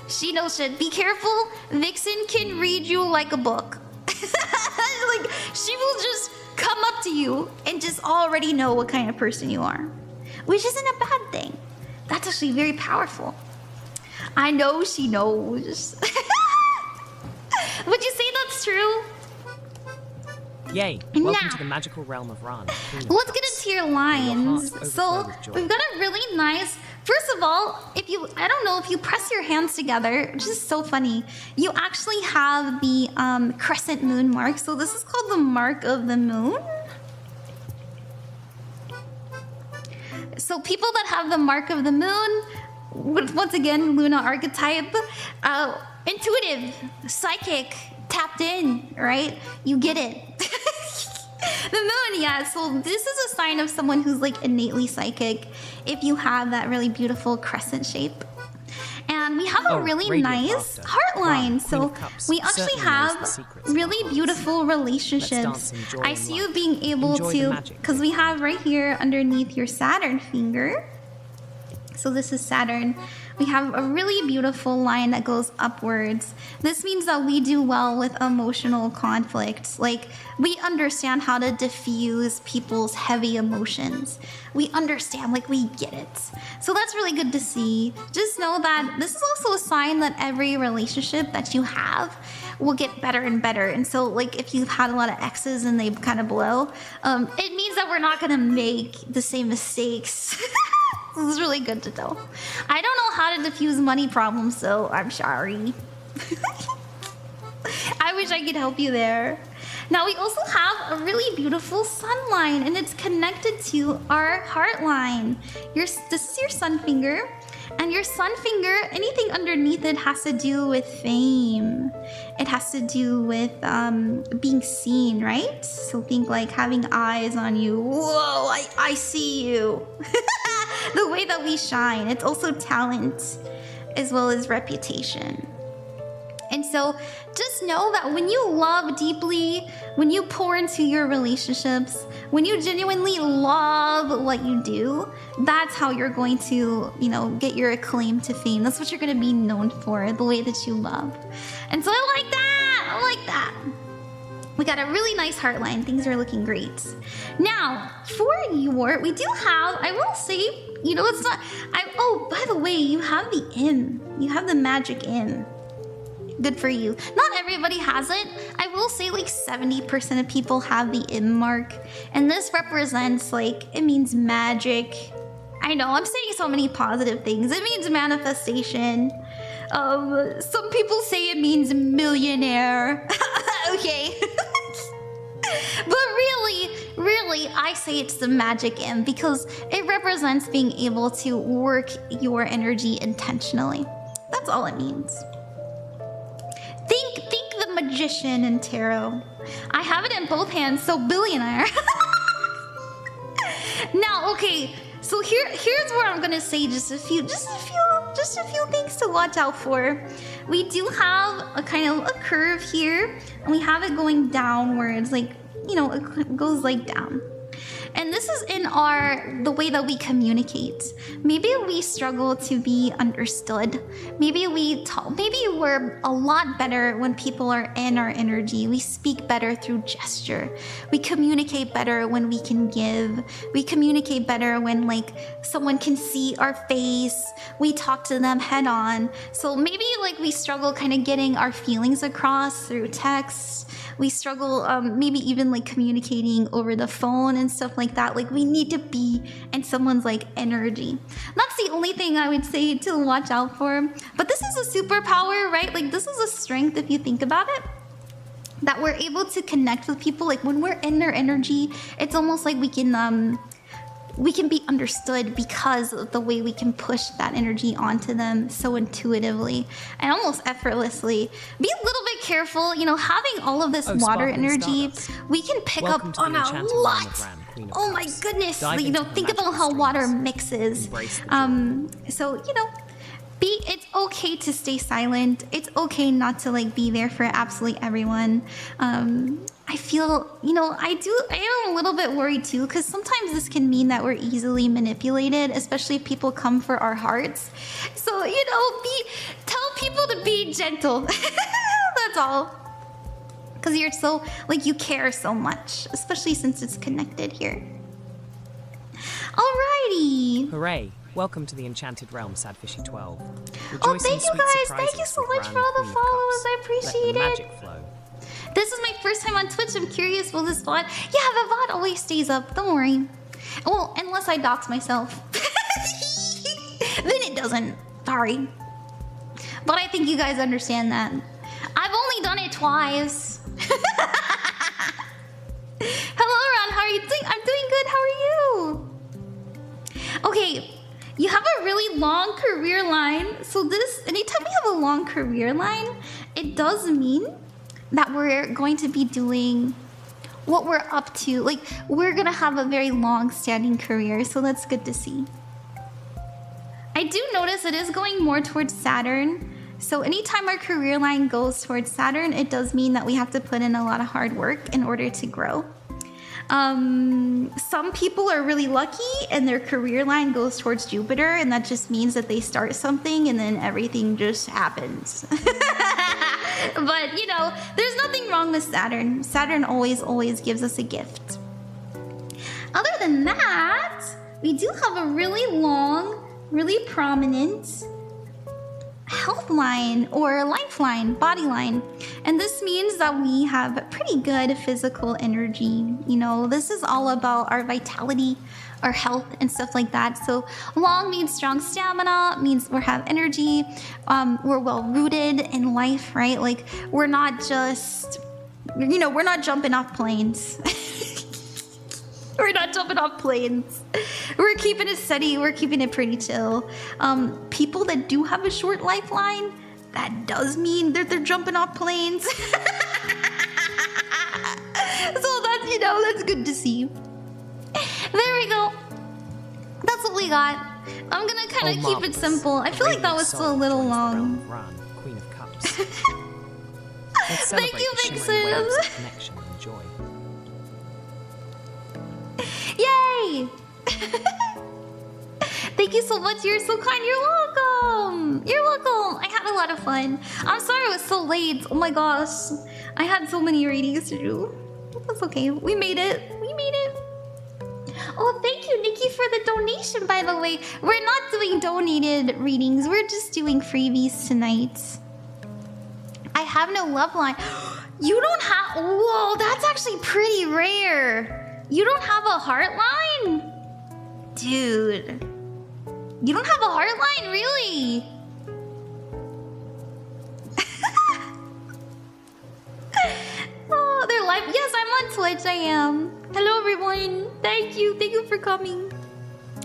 She knows shit. Be careful. Vixen can read you like a book. Like, she will just come up to you and just already know what kind of person you are. Which isn't a bad thing. That's actually very powerful. I know she knows. Would you say that's true? Yay! Welcome to the magical realm of Ran. Let's get into your lines. So we've got a really nice. First of all, I don't know if you press your hands together, which is so funny. You actually have the crescent moon mark. So this is called the mark of the moon. So people that have the mark of the moon, once again, Luna archetype, intuitive, psychic, tapped in, right? You get it. The moon, yeah. So this is a sign of someone who's like innately psychic if you have that really beautiful crescent shape. And we have a really nice heart line. So we actually have really beautiful relationships. I see you being able to, because we have right here underneath your Saturn finger. So this is Saturn. We have a really beautiful line that goes upwards. This means that we do well with emotional conflict. Like, we understand how to diffuse people's heavy emotions. We understand, like, we get it. So that's really good to see. Just know that this is also a sign that every relationship that you have will get better and better. And so, like, if you've had a lot of exes and they kind of blow, it means that we're not gonna make the same mistakes. This is really good to know. I don't know how to diffuse money problems, so I'm sorry. I wish I could help you there. Now we also have a really beautiful sun line, and it's connected to our heart line. This is your sun finger, and your sun finger, anything underneath it has to do with fame. It has to do with being seen, right? So think like having eyes on you. Whoa, I see you. The way that we shine. It's also talent as well as reputation. And so just know that when you love deeply, when you pour into your relationships, when you genuinely love what you do, that's how you're going to, you know, get your acclaim to fame. That's what you're going to be known for, the way that you love. And so I like that. I like that. We got a really nice heart line. Things are looking great. Now, for your, we do have, I will say, you know, it's not, oh, by the way, you have the M. You have the magic M. Good for you. Not everybody has it. I will say like 70% of people have the M mark. And this represents like, it means magic. I know, I'm saying so many positive things. It means manifestation. Some people say it means millionaire. Okay. But really, I say it's the magic M because it represents being able to work your energy intentionally. That's all it means. Think the magician in tarot. I have it in both hands, so billionaire. Now, okay, so here's where I'm gonna say just a few things to watch out for. We do have a kind of a curve here, and we have it going downwards, like, you know, it goes like down. And this is in the way that we communicate. Maybe we struggle to be understood. Maybe we're a lot better when people are in our energy. We speak better through gesture. We communicate better when we can give. We communicate better when like someone can see our face. We talk to them head on. So maybe like we struggle kind of getting our feelings across through text. We struggle maybe even like communicating over the phone and stuff like that. Like we need to be in someone's like energy. That's the only thing I would say to watch out for. But this is a superpower, right? Like this is a strength if you think about it. That we're able to connect with people. Like when we're in their energy, it's almost like we can be understood because of the way we can push that energy onto them so intuitively and almost effortlessly. Be a little bit careful, you know, having all of this water energy, we can pick up on a lot. Oh my goodness, you know, think about how water mixes. So, you know, it's okay to stay silent. It's okay not to like be there for absolutely everyone. I feel, you know, I am a little bit worried too, because sometimes this can mean that we're easily manipulated, especially if people come for our hearts. So, you know, tell people to be gentle. That's all. Because you're so, like, you care so much, especially since it's connected here. Alrighty. Hooray. Welcome to the Enchanted Realm, Sadfishy 12. Oh, thank you guys. Thank you so much for all the follows. I appreciate it. Magic flow. This is my first time on Twitch. I'm curious, will this VOD? Yeah, the VOD always stays up. Don't worry. Well, unless I dox myself. Then it doesn't. Sorry. But I think you guys understand that. I've only done it twice. Hello, Ron. How are you doing? I'm doing good. How are you? Okay. You have a really long career line. So anytime we have a long career line, it does mean that we're going to be doing what we're up to. Like, we're gonna have a very long-standing career, so that's good to see. I do notice it is going more towards Saturn. So anytime our career line goes towards Saturn, it does mean that we have to put in a lot of hard work in order to grow. Some people are really lucky and their career line goes towards Jupiter, and that just means that they start something and then everything just happens. But, you know, there's nothing wrong with Saturn. Saturn always gives us a gift. Other than that, we do have a really long, really prominent health line or lifeline, body line. And this means that we have pretty good physical energy. You know, this is all about our vitality, our health, and stuff like that. So long means strong stamina, means we have energy. We're well rooted in life, right? Like, we're not just, you know, we're not jumping off planes. We're not jumping off planes. We're keeping it steady. We're keeping it pretty chill. People that do have a short lifeline, that does mean that they're jumping off planes. So that's, you know, that's good to see. There we go. That's what we got. I'm gonna kind of keep it simple. I feel like that was still a little long. Queen of Cups. Thank you, Vixen. Connection and joy. Yay! Thank you so much. You're so kind. You're welcome. You're welcome. I had a lot of fun. I'm sorry it was so late. Oh my gosh. I had so many readings to do. That's okay. We made it. We made it. Oh, thank you, Nikki, for the donation, by the way. We're not doing donated readings. We're just doing freebies tonight. I have no love line. You don't have... Whoa, that's actually pretty rare. You don't have a heart line? Dude. You don't have a heart line? Really? Oh, they're live. Yes, I'm on Twitch. I am. Hello, everyone. Thank you. Thank you for coming.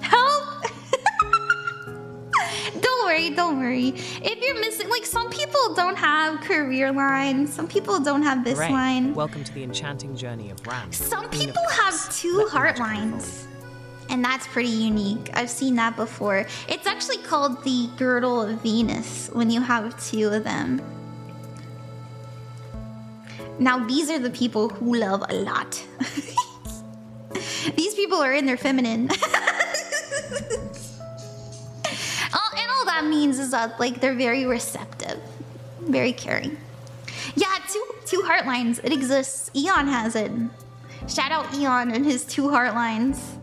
Help! Don't worry. Don't worry. If you're missing... Like, some people don't have career lines. Some people don't have this line. Welcome to the enchanting journey of Ram. Some people have 2 heart lines. And that's pretty unique. I've seen that before. It's actually called the girdle of Venus when you have 2 of them. Now, these are the people who love a lot. These people are in their feminine. And all that means is that, like, they're very receptive. Very caring. Yeah, two heart lines. It exists. Eon has it. Shout out Eon and his 2 heart lines.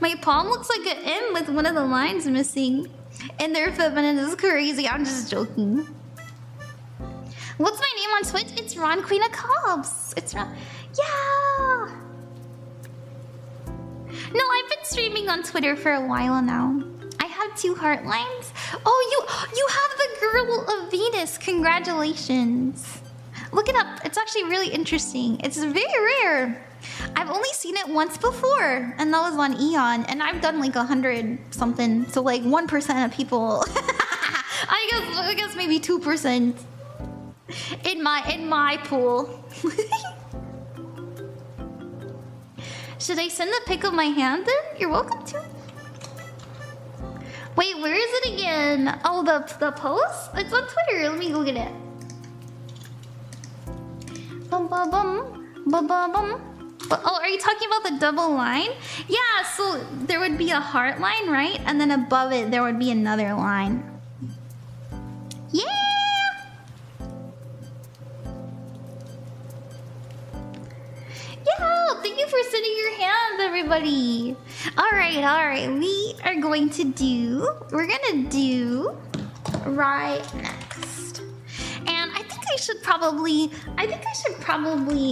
My palm looks like an M with one of the lines missing. And their feminine is crazy. I'm just joking. What's my name on Twitch? It's Ron, Queen of Cups. It's Ron. Yeah. No, I've been streaming on Twitter for a while now. I have 2 heart lines. Oh, you have the girdle of Venus. Congratulations. Look it up. It's actually really interesting. It's very rare. I've only seen it once before, and that was on Eon, and I've done like 100 something, so like 1% of people. I guess maybe 2% in my pool. Should I send a pic of my hand then? You're welcome to. Wait, where is it again? Oh, the post? It's on Twitter. Let me go get it. Bum bum bum bum bum bum. Oh, are you talking about the double line? Yeah, so there would be a heart line, right? And then above it, there would be another line. Yeah! Yeah, thank you for sending your hand, everybody. All right. We're gonna do right next. And I think I should probably,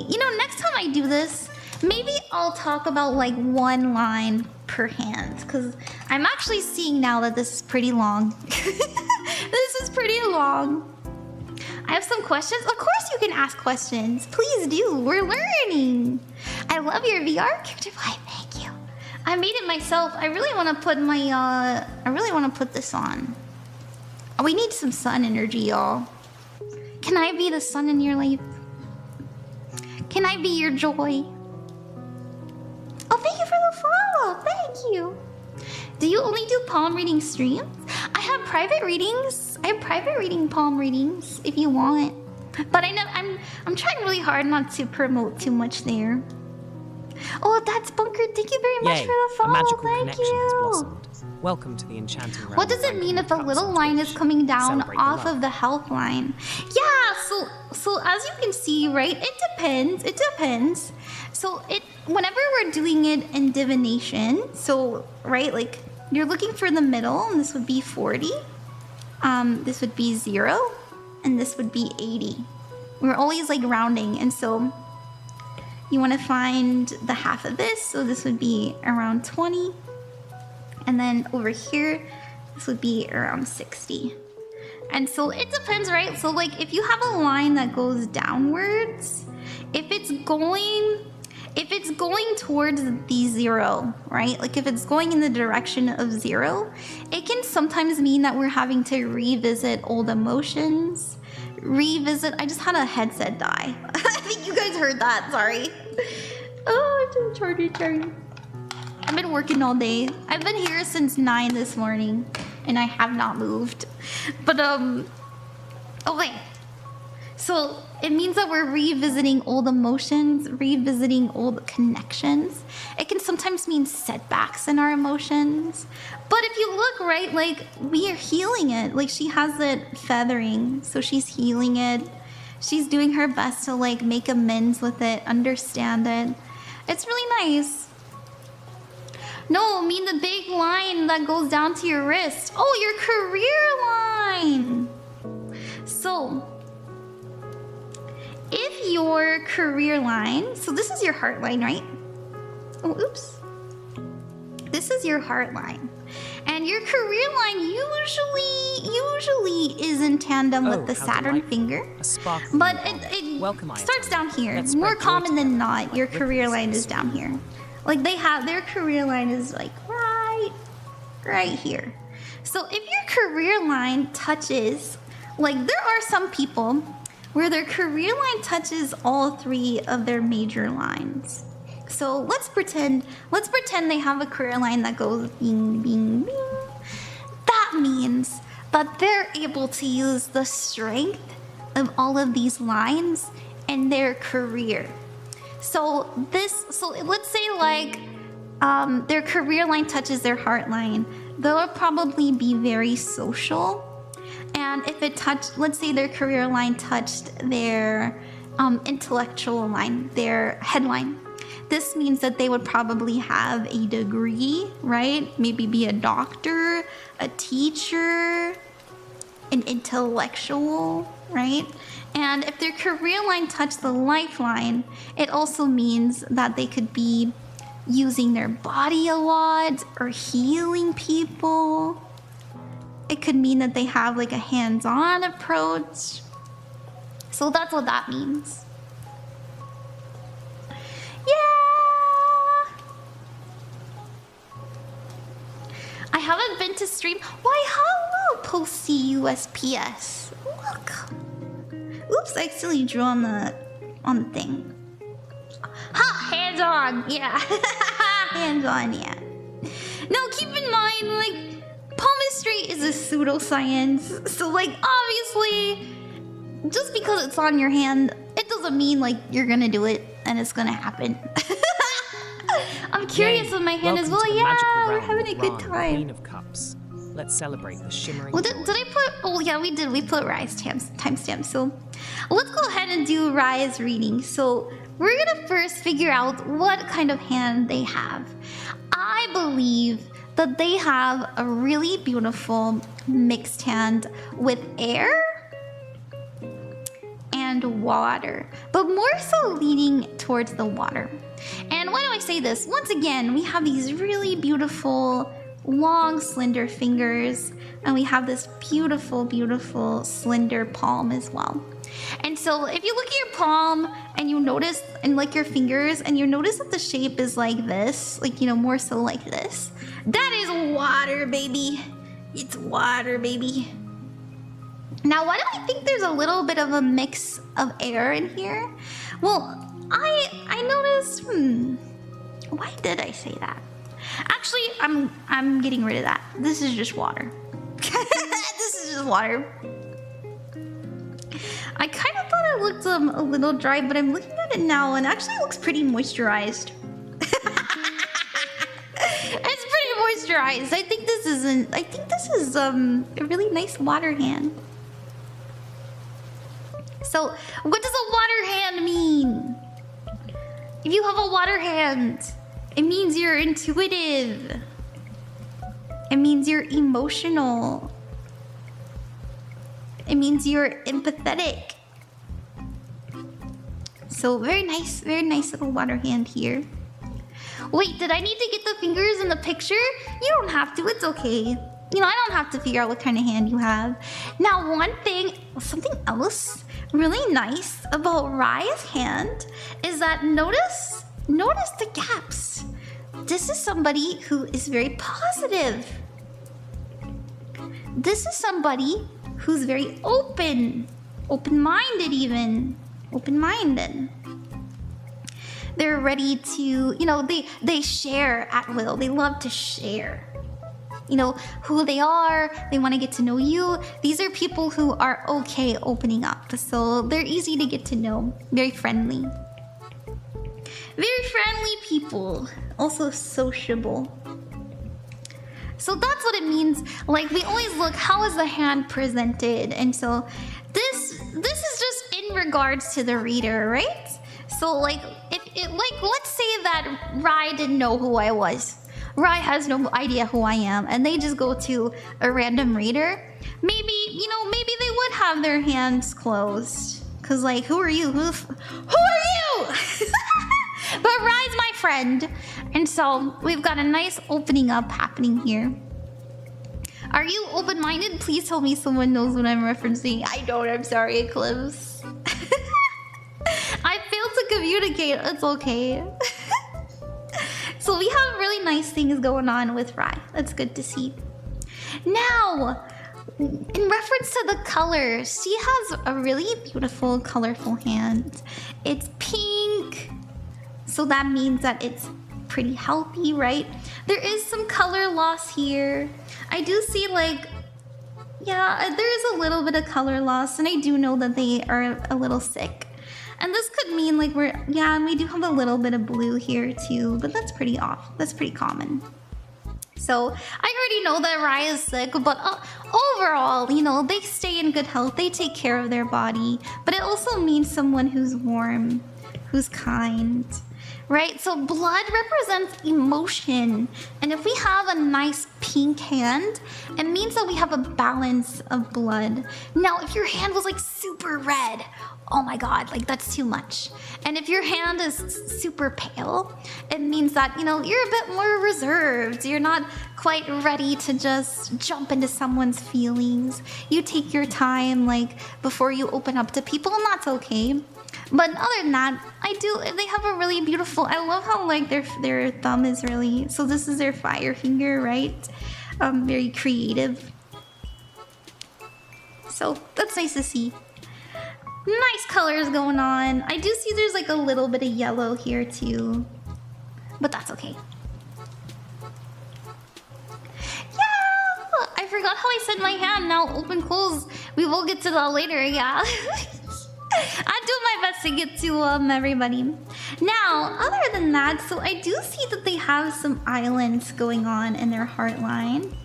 you know, next time I do this, maybe I'll talk about like 1 line per hand, because I'm actually seeing now that this is pretty long. This is pretty long. I have some questions. Of course you can ask questions. Please do. We're learning. I love your VR character. Why, thank you. I made it myself. I really want to put this on. We need some sun energy, y'all. Can I be the sun in your life? Can I be your joy? Oh, thank you for the follow. Thank you. Do you only do palm reading streams? I have private readings. I have private reading palm readings if you want. But I know I'm trying really hard not to promote too much there. Oh, that's Bunker. Thank you very much Yay, for the follow. a magical Thank connection you. has blossomed. Welcome to the enchanting realm. What does it mean if a little line is coming down off of the health line? Yeah, so as you can see, right, it depends. So whenever we're doing it in divination, so right, like you're looking for the middle, and this would be 40. This would be 0, and this would be 80. We're always like rounding, and so you want to find the half of this, so this would be around 20. And then over here, this would be around 60. And so it depends, right? So like if you have a line that goes downwards, if it's going towards the 0, right? Like if it's going in the direction of 0, it can sometimes mean that we're having to revisit old emotions. I just had a headset die. I think you guys heard that, sorry. Oh, sorry. I've been working all day. I've been here since 9 this morning, and I have not moved. But, okay. So, it means that we're revisiting old emotions, revisiting old connections. It can sometimes mean setbacks in our emotions. But if you look, right, like, we are healing it. Like, she has it feathering, so she's healing it. She's doing her best to, like, make amends with it, understand it. It's really nice. No, I mean the big line that goes down to your wrist. Oh, your career line. So, if your career line, so this is your heart line, right? Oh, oops. This is your heart line. And your career line usually is in tandem with the Saturn finger. But it starts down here. More common than not, your career line is down here. Like their career line is like right here. So if your career line touches, like there are some people where their career line touches all 3 of their major lines. So let's pretend they have a career line that goes bing, bing, bing. That means that they're able to use the strength of all of these lines in their career. So let's say like their career line touches their heart line. They'll probably be very social. And if it touched, let's say their career line touched their intellectual line, their headline. This means that they would probably have a degree, right? Maybe be a doctor, a teacher, an intellectual, right? And if their career line touched the lifeline, it also means that they could be using their body a lot or healing people. It could mean that they have like a hands-on approach. So that's what that means. Yeah! I haven't been to stream. Why, hello, Posty USPS. Look. Oops, I accidentally drew on the thing. Ha! Hands on! Yeah. Hands on, yeah. Now keep in mind, like, palmistry is a pseudoscience. So, like, obviously, just because it's on your hand, it doesn't mean, like, you're gonna do it and it's gonna happen. I'm curious with my hand as well. Yeah, we're having a good time. Queen of Cups. Let's celebrate the shimmering. Well, did I put? Oh yeah, we did. We put Rye's timestamp. So let's go ahead and do Rye's reading. So we're gonna first figure out what kind of hand they have. I believe that they have a really beautiful mixed hand with air and water, but more so leaning towards the water. And why do I say this? Once again, we have these really beautiful long slender fingers, and we have this beautiful, beautiful slender palm as well. And so if you look at your palm and you notice, and like your fingers, and you notice that the shape is like this, like, you know, more so like this, that is water, baby. It's water, baby. Now, why do I think there's a little bit of a mix of air in here? Well, I noticed, why did I say that? Actually, I'm getting rid of that. This is just water. This is just water. I kind of thought it looked a little dry, but I'm looking at it now and actually it looks pretty moisturized. It's pretty moisturized. I think this is a really nice water hand. So, what does a water hand mean? If you have a water hand, it means you're intuitive. It means you're emotional. It means you're empathetic. So very nice little water hand here. Wait, did I need to get the fingers in the picture? You don't have to, it's okay. You know, I don't have to figure out what kind of hand you have. Now, something else really nice about Rai's hand is that notice the gaps. This is somebody who is very positive. This is somebody who's very open-minded even. Open-minded. They're ready to, you know, they share at will. They love to share. You know, who they are, they want to get to know you. These are people who are okay opening up. So they're easy to get to know. Very friendly. Very friendly people. Also sociable. So that's what it means. Like, we always look, how is the hand presented? And so this is just in regards to the reader, right? So like, let's say that Rai didn't know who I was. Rai has no idea who I am, and they just go to a random reader. Maybe they would have their hands closed. Cause like, who are you? Who are you? But Rai's my friend. And so we've got a nice opening up happening here. Are you open-minded? Please tell me someone knows what I'm referencing. I don't, I'm sorry, Eclipse. I failed to communicate, it's okay. So we have really nice things going on with Rai. That's good to see. Now, in reference to the colors, she has a really beautiful, colorful hand. It's pink, so that means that it's pretty healthy, right? There is some color loss here. I do see like, yeah, there is a little bit of color loss, and I do know that they are a little sick. And this could mean like and we do have a little bit of blue here too, but that's pretty common. So I already know that Rai is sick, but overall, you know, they stay in good health, they take care of their body, but it also means someone who's warm, who's kind, right? So blood represents emotion, and if we have a nice pink hand, it means that we have a balance of blood. Now, if your hand was like super red, oh my god, like that's too much. And if your hand is super pale, it means that, you know, you're a bit more reserved. You're not quite ready to just jump into someone's feelings. You take your time, like, before you open up to people, and that's okay. But other than that, they have a really beautiful, I love how like their thumb is really, so this is their fire finger, right? Very creative. So that's nice to see. Nice colors going on. I do see there's like a little bit of yellow here too, but that's okay. Yeah, I forgot how I said my hand. Now open, close. We will get to that later, yeah. I do my best to get to everybody. Now, other than that, so I do see that they have some islands going on in their heart line.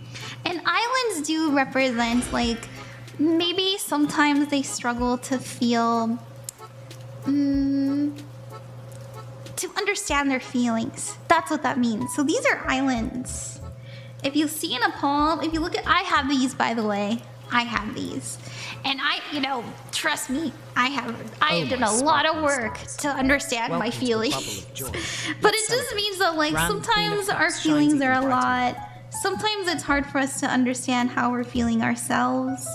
And islands do represent, like, maybe sometimes they struggle to feel, to understand their feelings. That's what that means. So these are islands. If you see in a palm, if you look at, I have these, by the way. I have these. And trust me, I done a lot of work to understand my feelings. But it just means that, like, sometimes our feelings are a lot. Sometimes it's hard for us to understand how we're feeling ourselves.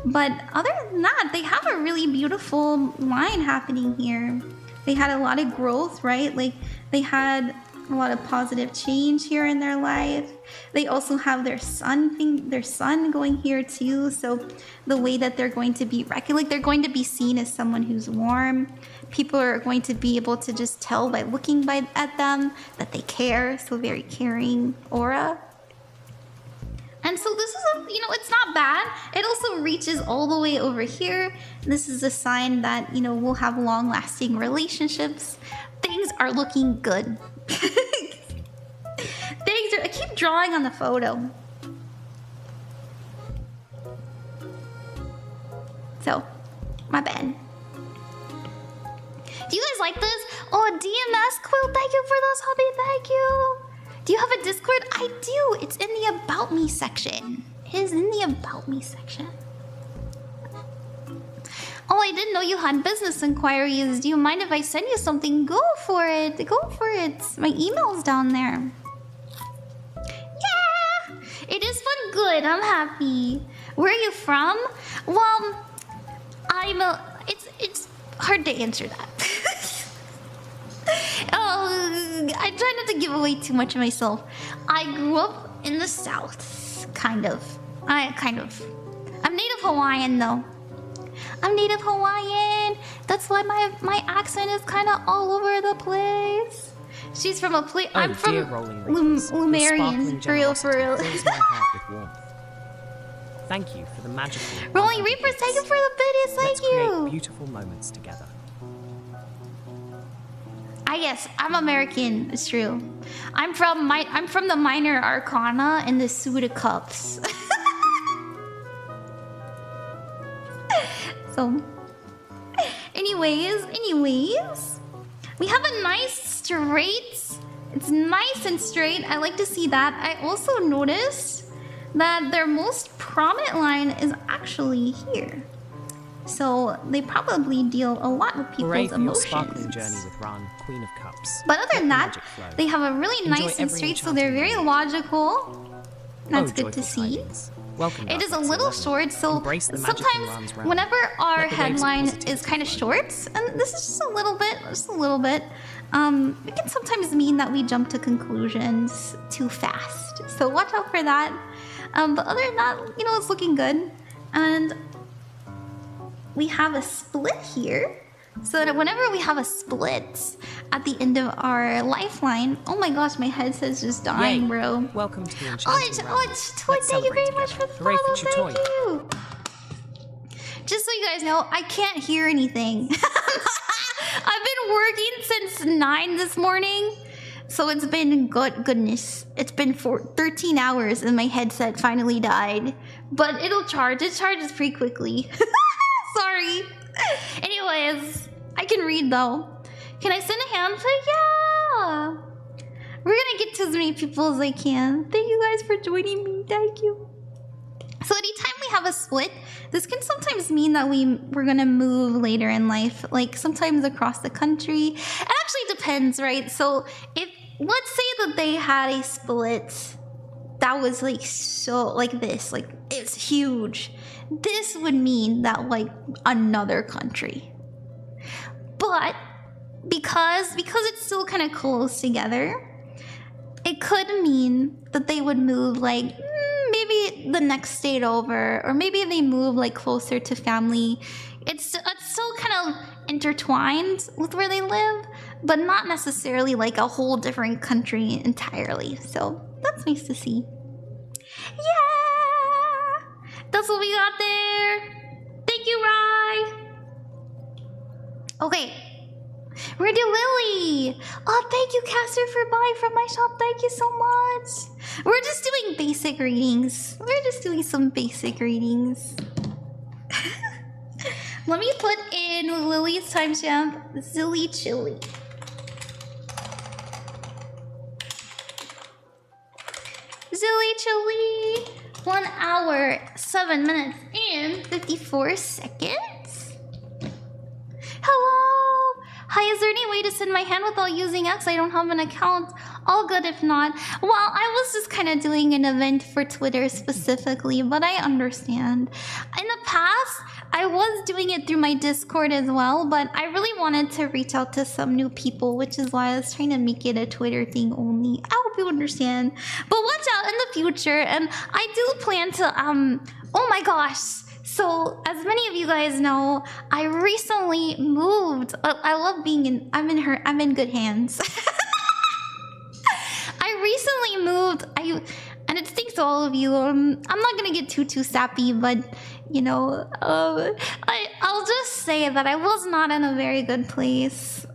But other than that, they have a really beautiful line happening here. They had a lot of growth, right? Like, they had a lot of positive change here in their life. They also have their sun going here too. So the way that they're going to be like, they're going to be seen as someone who's warm. People are going to be able to just tell by looking at them that they care. So very caring aura. And so this is, it's not bad. It also reaches all the way over here. This is a sign that, we'll have long-lasting relationships. Things are looking good. I keep drawing on the photo. So, my bad. Do you guys like this? Oh, DMS Quill, thank you for those, hobby, thank you. Do you have a Discord? I do. It's in the About Me section. It is in the About Me section. Oh, I didn't know you had business inquiries. Do you mind if I send you something? Go for it. Go for it. My email's down there. Yeah! It is fun. Good. I'm happy. Where are you from? Well, it's hard to answer that. Oh, I try not to give away too much of myself. I grew up in the South, kind of. I'm native Hawaiian though. I'm native Hawaiian. That's why my accent is kind of all over the place. She's from a place. Oh, I'm from Lumerian. For real. Fills my heart with warmth. Thank you for the magical. Rolling Reapers, thank you for the biddies. Thank you. Let's create beautiful moments together. Yes, I'm American. It's true. I'm from the Minor Arcana and the Suda Cups. So, anyways, we have a nice straight. It's nice and straight. I like to see that. I also noticed that their most prominent line is actually here. So they probably deal a lot with people's emotions. Sparkling journey with Ran, Queen of Cups. But other than that, they have a really nice and straight, so they're very logical. That's good to see. Welcome. It is a little short, so sometimes whenever our headline is kind of short, and this is just a little bit, it can sometimes mean that we jump to conclusions too fast. So watch out for that. But other than that, it's looking good. And we have a split here. So that whenever we have a split at the end of our lifeline, oh my gosh, my headset's just dying, bro. Welcome to the enchanting realm. Thank you very much for the follow, thank you. Just so you guys know, I can't hear anything. I've been working since 9 this morning. So it's been goodness. It's been 13 hours and my headset finally died. But it'll charge. It charges pretty quickly. Sorry. Anyways, I can read though. Can I send a hand? Yeah. We're gonna get to as many people as I can. Thank you guys for joining me. Thank you. So anytime we have a split, this can sometimes mean that we're gonna move later in life, like sometimes across the country. It actually depends, right? So if let's say that they had a split that was like this, like it's huge. This would mean that like another country. But because it's still kind of close together, it could mean that they would move like maybe the next state over, or maybe they move like closer to family. It's still kind of intertwined with where they live, but not necessarily like a whole different country entirely. So that's nice to see. Yeah, that's what we got there. Thank you, Rye. Okay, we're gonna do Lily. Oh, thank you, Caster, for buying from my shop. Thank you so much. We're just doing basic readings. We're just doing some basic readings. Let me put in Lily's timestamp, Xilichili. Xilichili, 1 hour, 7 minutes, and 54 seconds. Hello. Hi, is there any way to send my hand without using X? I don't have an account. All good if not. Well, I was just kind of doing an event for Twitter specifically, but I understand. In the past, I was doing it through my Discord as well, but I really wanted to reach out to some new people, which is why I was trying to make it a Twitter thing only. I hope you understand. But watch out in the future, and I do plan to, oh my gosh. So, as many of you guys know, I recently moved. I love being in, I'm in good hands. I recently moved, and it's thanks to all of you. I'm not gonna get too sappy, but you know, I'll just say that I was not in a very good place.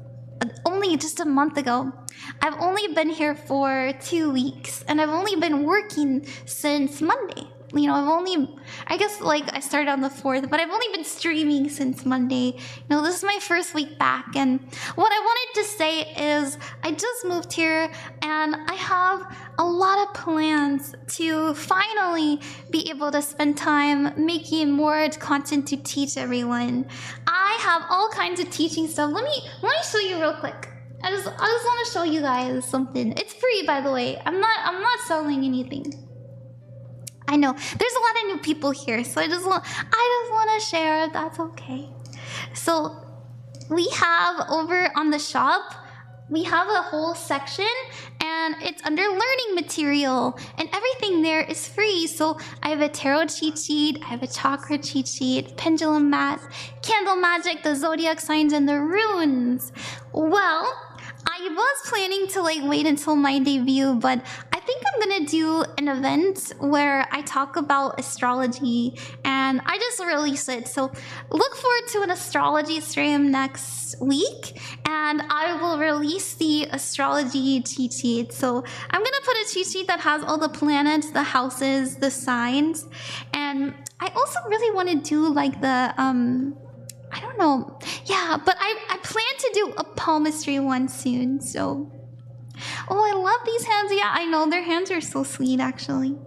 Only just a month ago. I've only been here for 2 weeks, and I've only been working since Monday. You know, I guess like I started on the 4th, but I've only been streaming since Monday. You know, this is my first week back, and what I wanted to say is I just moved here, and I have a lot of plans to finally be able to spend time making more content to teach everyone. I have all kinds of teaching stuff. Let me show you real quick. I just want to show you guys something. It's free, by the way. I'm not selling anything. I know there's a lot of new people here, so I just want to share if that's okay. So we have over on the shop, we have a whole section, and it's under learning material, and everything there is free. So I have a tarot cheat sheet, I have a chakra cheat sheet, pendulum math, candle magic, the zodiac signs, and the runes. Well, I was planning to like wait until my debut, but I think I'm gonna do an event where I talk about astrology, and I just release it. So look forward to an astrology stream next week, and I will release the astrology cheat sheet. So I'm gonna put a cheat sheet that has all the planets, the houses, the signs, and I also really want to do like the I don't know. Yeah, but I plan to do a palmistry one soon, so... Oh, I love these hands. Yeah, I know. Their hands are so sweet, actually.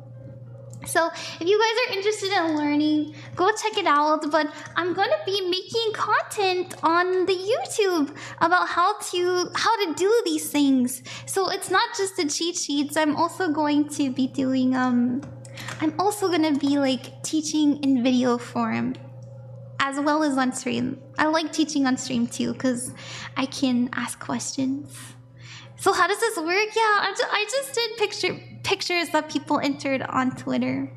So, if you guys are interested in learning, go check it out. But I'm going to be making content on the YouTube about how to do these things. So, it's not just the cheat sheets. I'm also going to be doing... I'm also going to be, like, teaching in video form, as well as on stream. I like teaching on stream too, because I can ask questions. So how does this work? Yeah, I just did pictures that people entered on Twitter.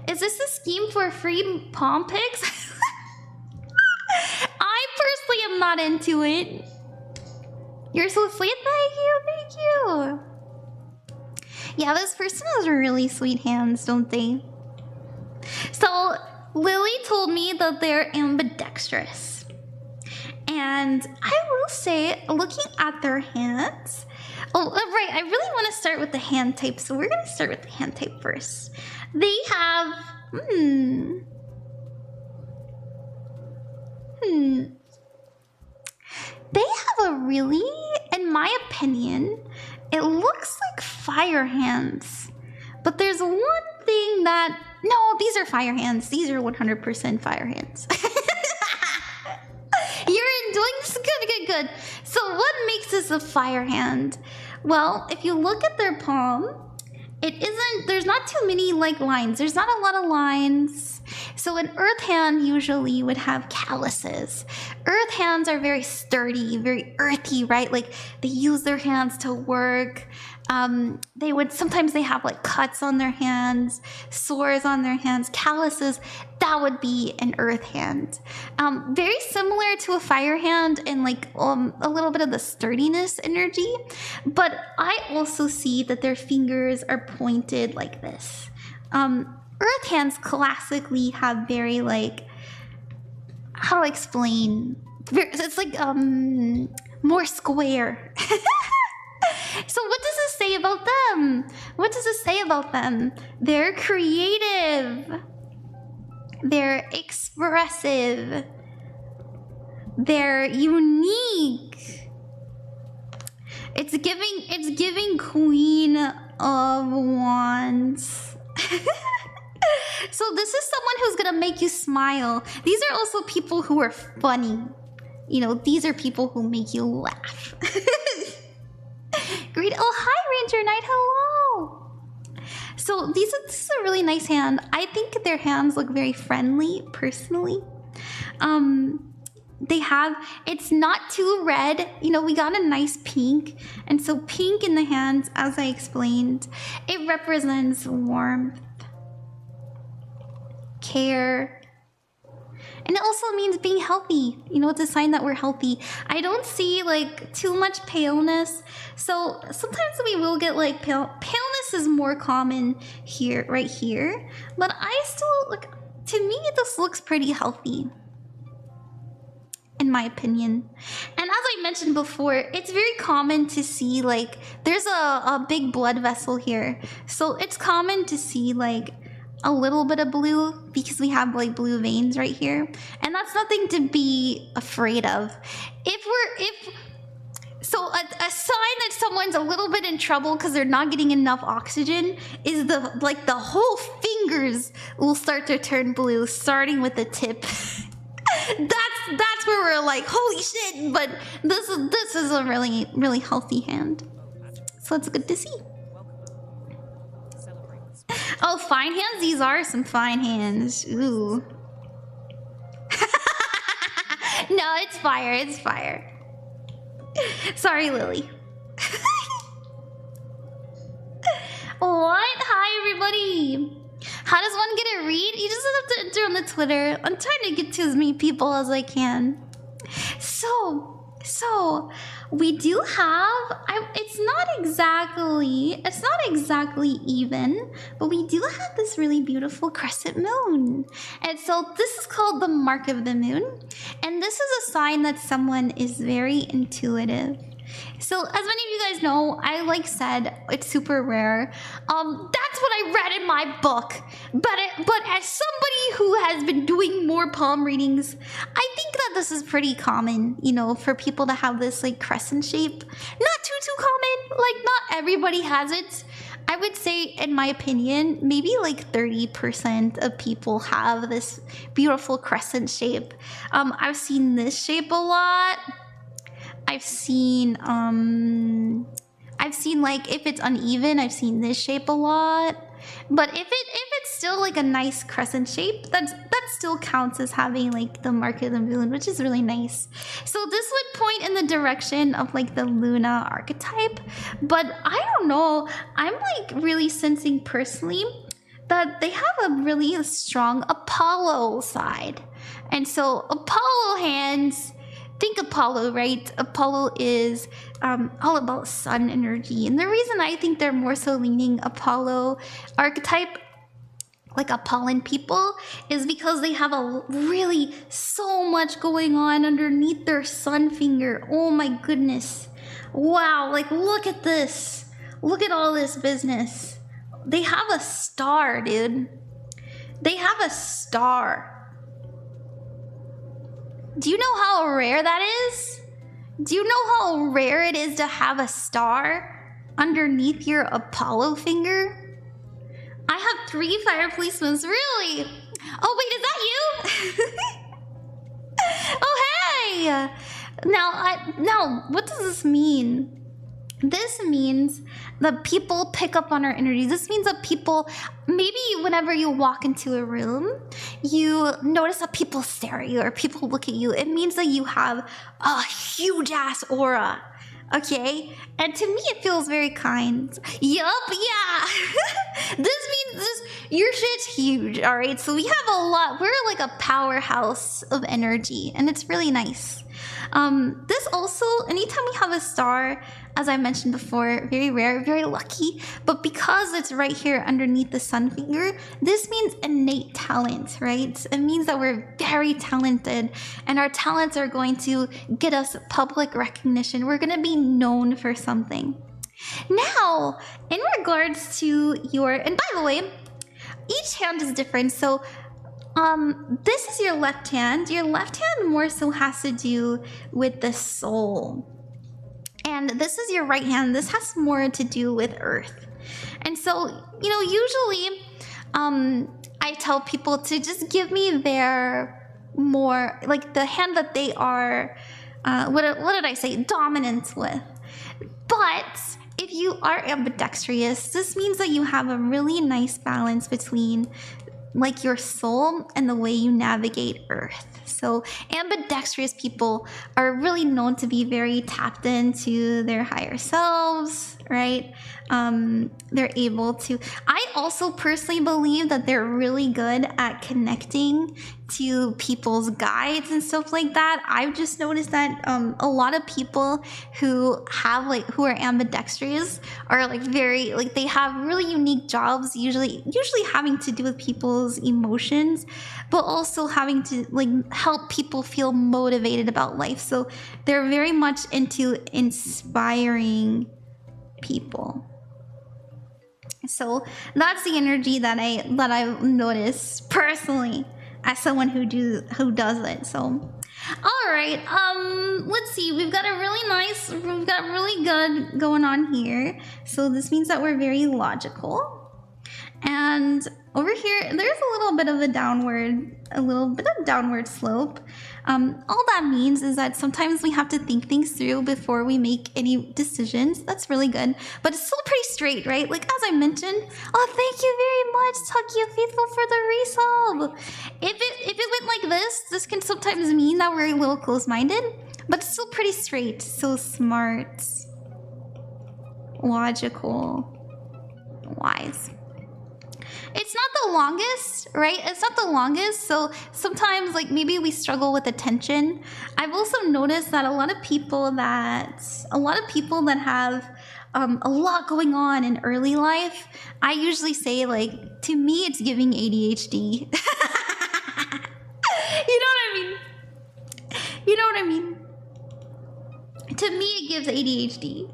Is this a scheme for free palm pics? I personally am not into it. You're so sweet, thank you. Yeah, this person has really sweet hands, don't they? So, Lily told me that they're ambidextrous. And I will say, looking at their hands... Oh, right, I really want to start with the hand type, so we're going to start with the hand type first. They have... They have a really, in my opinion, it looks like fire hands. But there's one thing that... No, these are fire hands. These are 100% fire hands. You're doing this good. So what makes this a fire hand? Well, if you look at their palm, there's not too many like lines. There's not a lot of lines. So an earth hand usually would have calluses. Earth hands are very sturdy, very earthy, right? Like they use their hands to work. Sometimes they have like cuts on their hands, sores on their hands, calluses. That would be an earth hand. Very similar to a fire hand in like a little bit of the sturdiness energy. But I also see that their fingers are pointed like this. Earth hands classically have very like, how do I explain? It's like more square. So what does this say about them? What does it say about them? They're creative. They're expressive. They're unique. It's giving Queen of Wands. So this is someone who's gonna make you smile. These are also people who are funny. You know, these are people who make you laugh. Great. Oh, hi, Ranger Knight. Hello. So this is a really nice hand. I think their hands look very friendly, personally. It's not too red. You know, we got a nice pink. And so pink in the hands, as I explained, it represents warmth, care, and it also means being healthy. You know, it's a sign that we're healthy. I don't see like too much paleness. So sometimes we will get like paleness this is more common here, right here. But I still, like, to me, this looks pretty healthy, in my opinion. And as I mentioned before, it's very common to see, like, there's a big blood vessel here. So it's common to see, like, a little bit of blue because we have, like, blue veins right here. And that's nothing to be afraid of. So a sign that someone's a little bit in trouble because they're not getting enough oxygen is the whole fingers will start to turn blue, starting with the tip. That's where we're like, holy shit! But this is a really healthy hand, so it's good to see. Oh, fine hands. These are some fine hands. Ooh. No, it's fire. It's fire. Sorry, Lily. What? Hi, everybody. How does one get a read? You just have to enter on the Twitter. I'm trying to get to as many people as I can. So we do have. It's not exactly even, but we do have this really beautiful crescent moon. And so this is called the mark of the moon, and this is a sign that someone is very intuitive. So as many of you guys know, I said it's super rare. That's what I read in my book. But as somebody who has been doing more palm readings, I think that this is pretty common, you know, for people to have this like crescent shape. Not too common. Like not everybody has it. I would say, in my opinion, maybe like 30% of people have this beautiful crescent shape. I've seen this shape a lot. I've seen like if it's uneven, I've seen this shape a lot. But if it's still like a nice crescent shape, that still counts as having like the mark of the moon, which is really nice. So this would point in the direction of like the Luna archetype. But I don't know, I'm like really sensing personally that they have a really strong Apollo side. And so Apollo hands, think Apollo, right? Apollo is all about sun energy. And the reason I think they're more so leaning Apollo archetype, like Apollon people, is because they have a really so much going on underneath their sun finger. Oh my goodness. Wow, like look at this. Look at all this business. They have a star, dude. They have a star. Do you know how rare that is? Do you know how rare it is to have a star underneath your Apollo finger? I have 3 fire policemen, really? Oh wait, is that you? Oh hey! Now, what does this mean? This means that people pick up on our energy. This means that people, maybe whenever you walk into a room, you notice that people stare at you or people look at you. It means that you have a huge ass aura, okay? And to me, it feels very kind. Yup, yeah. This means your shit's huge, all right? So we have a lot. We're like a powerhouse of energy, and it's really nice. This also, anytime we have a star, as I mentioned before, very rare, very lucky, but because it's right here underneath the sun finger, this means innate talent, right? It means that we're very talented, and our talents are going to get us public recognition. We're going to be known for something. Now, in regards to and by the way, each hand is different, so this is your left hand. Your left hand more so has to do with the soul. And this is your right hand. This has more to do with earth. And so, you know, usually I tell people to just give me their more, like the hand that they are, what did I say, dominant with. But if you are ambidextrous, this means that you have a really nice balance between like your soul and the way you navigate earth. So ambidextrous people are really known to be very tapped into their higher selves, right? They're able to, I also personally believe that they're really good at connecting to people's guides and stuff like that, I've just noticed that a lot of people who have who are ambidextrous are very they have really unique jobs, usually having to do with people's emotions, but also having to help people feel motivated about life. So they're very much into inspiring people. So that's the energy that I've noticed personally as someone who does it. So all right, let's see, we've got really good going on here. So this means that we're very logical, and over here there's a little bit of downward slope. All that means is that sometimes we have to think things through before we make any decisions. That's really good, but it's still pretty straight, right? As I mentioned. Oh, thank you very much, Takia Faithful, for the resub. If it went like this can sometimes mean that we're a little close-minded, but it's still pretty straight. So smart, logical, wise. It's not the longest, right? It's not the longest, so sometimes maybe we struggle with attention. I've also noticed that a lot of people that have a lot going on in early life, I usually say to me it's giving ADHD. You know what I mean? To me it gives ADHD.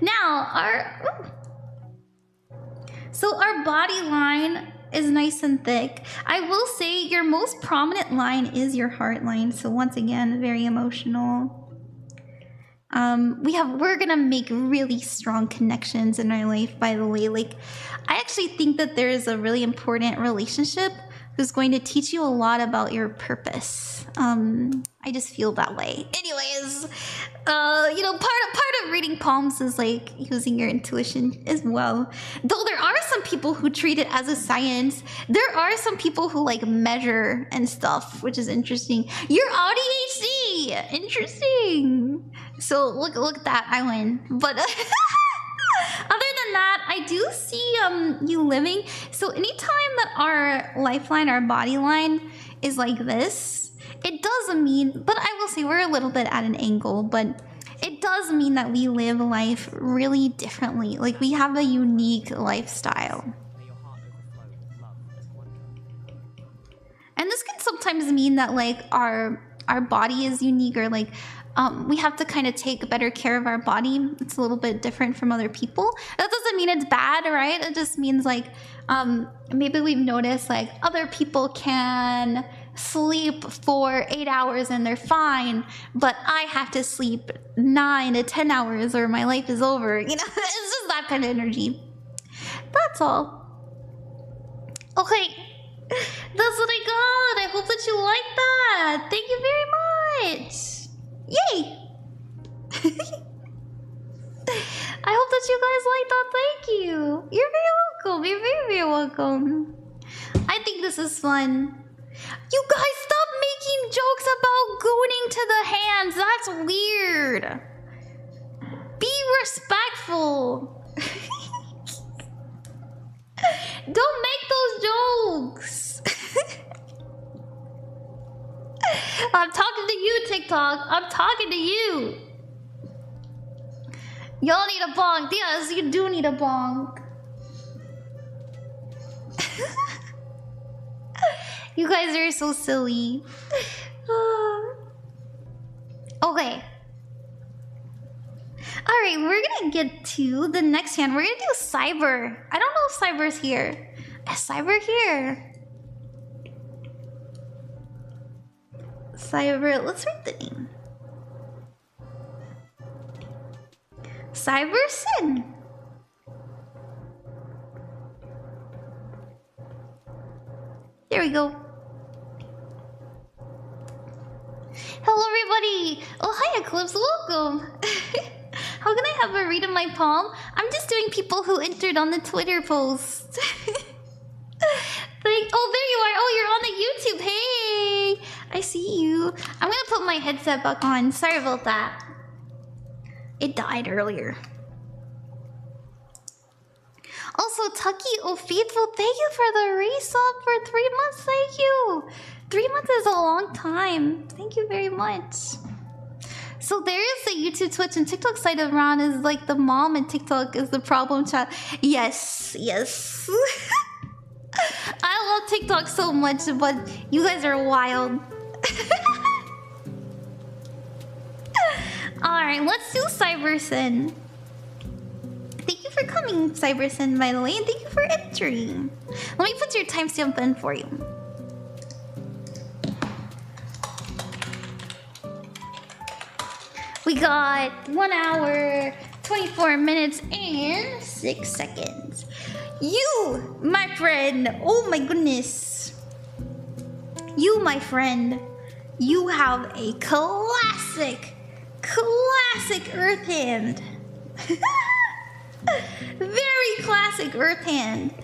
Now So our body line is nice and thick. I will say your most prominent line is your heart line. So once again, very emotional. We're gonna make really strong connections in our life, by the way. I actually think that there is a really important relationship who's going to teach you a lot about your purpose. I just feel that way. Anyways, part of reading palms is using your intuition as well. Though there are some people who treat it as a science. There are some people who measure and stuff, which is interesting. You're ADHD, interesting. So look at that, I win. But other than that, I do see you living. So anytime that our lifeline, our body line is like this, it doesn't mean, but I will say we're a little bit at an angle, but it does mean that we live life really differently. We have a unique lifestyle. And this can sometimes mean that our body is unique, or we have to kind of take better care of our body. It's a little bit different from other people. That doesn't mean it's bad, right? It just means maybe we've noticed other people can sleep for 8 hours and they're fine, but I have to sleep 9 to 10 hours or my life is over. It's just that kind of energy. That's all. Okay, that's what I got. I hope that you like that. Thank you very much. Yay! I hope that you guys like that. Thank you. You're very welcome. You're very, very welcome. I think this is fun. You guys, stop making jokes about gooning to the hands. That's weird. Be respectful. Don't make those jokes. I'm talking to you, TikTok. I'm talking to you. Y'all need a bonk. Yes, you do need a bonk. You guys are so silly. Okay. Alright, we're gonna get to the next hand. We're gonna do Cyber. I don't know if Cyber's here. Is Cyber here? Cyber, let's read the name. Cybercyn. There we go. Hello everybody! Oh hi Eclipse, welcome! How can I have a read of my palm? I'm just doing people who entered on the Twitter post. Oh, there you are! Oh, you're on the YouTube! Hey! I see you. I'm gonna put my headset back on. Sorry about that. It died earlier. Also, Tucky, oh faithful, thank you for the resub for 3 months. Thank you. 3 months is a long time. Thank you very much. So there is a YouTube, Twitch, and TikTok side of Ron is like the mom, and TikTok is the problem child. Yes, yes. I love TikTok so much, but you guys are wild. Alright, let's do Cybercyn. Thank you for coming, Cybercyn, by the way, and thank you for entering. Let me put your timestamp in for you. We got 1 hour, 24 minutes, and 6 seconds. You, my friend, oh my goodness. You, my friend, you have a classic Earth Hand. Very classic Earth Hand.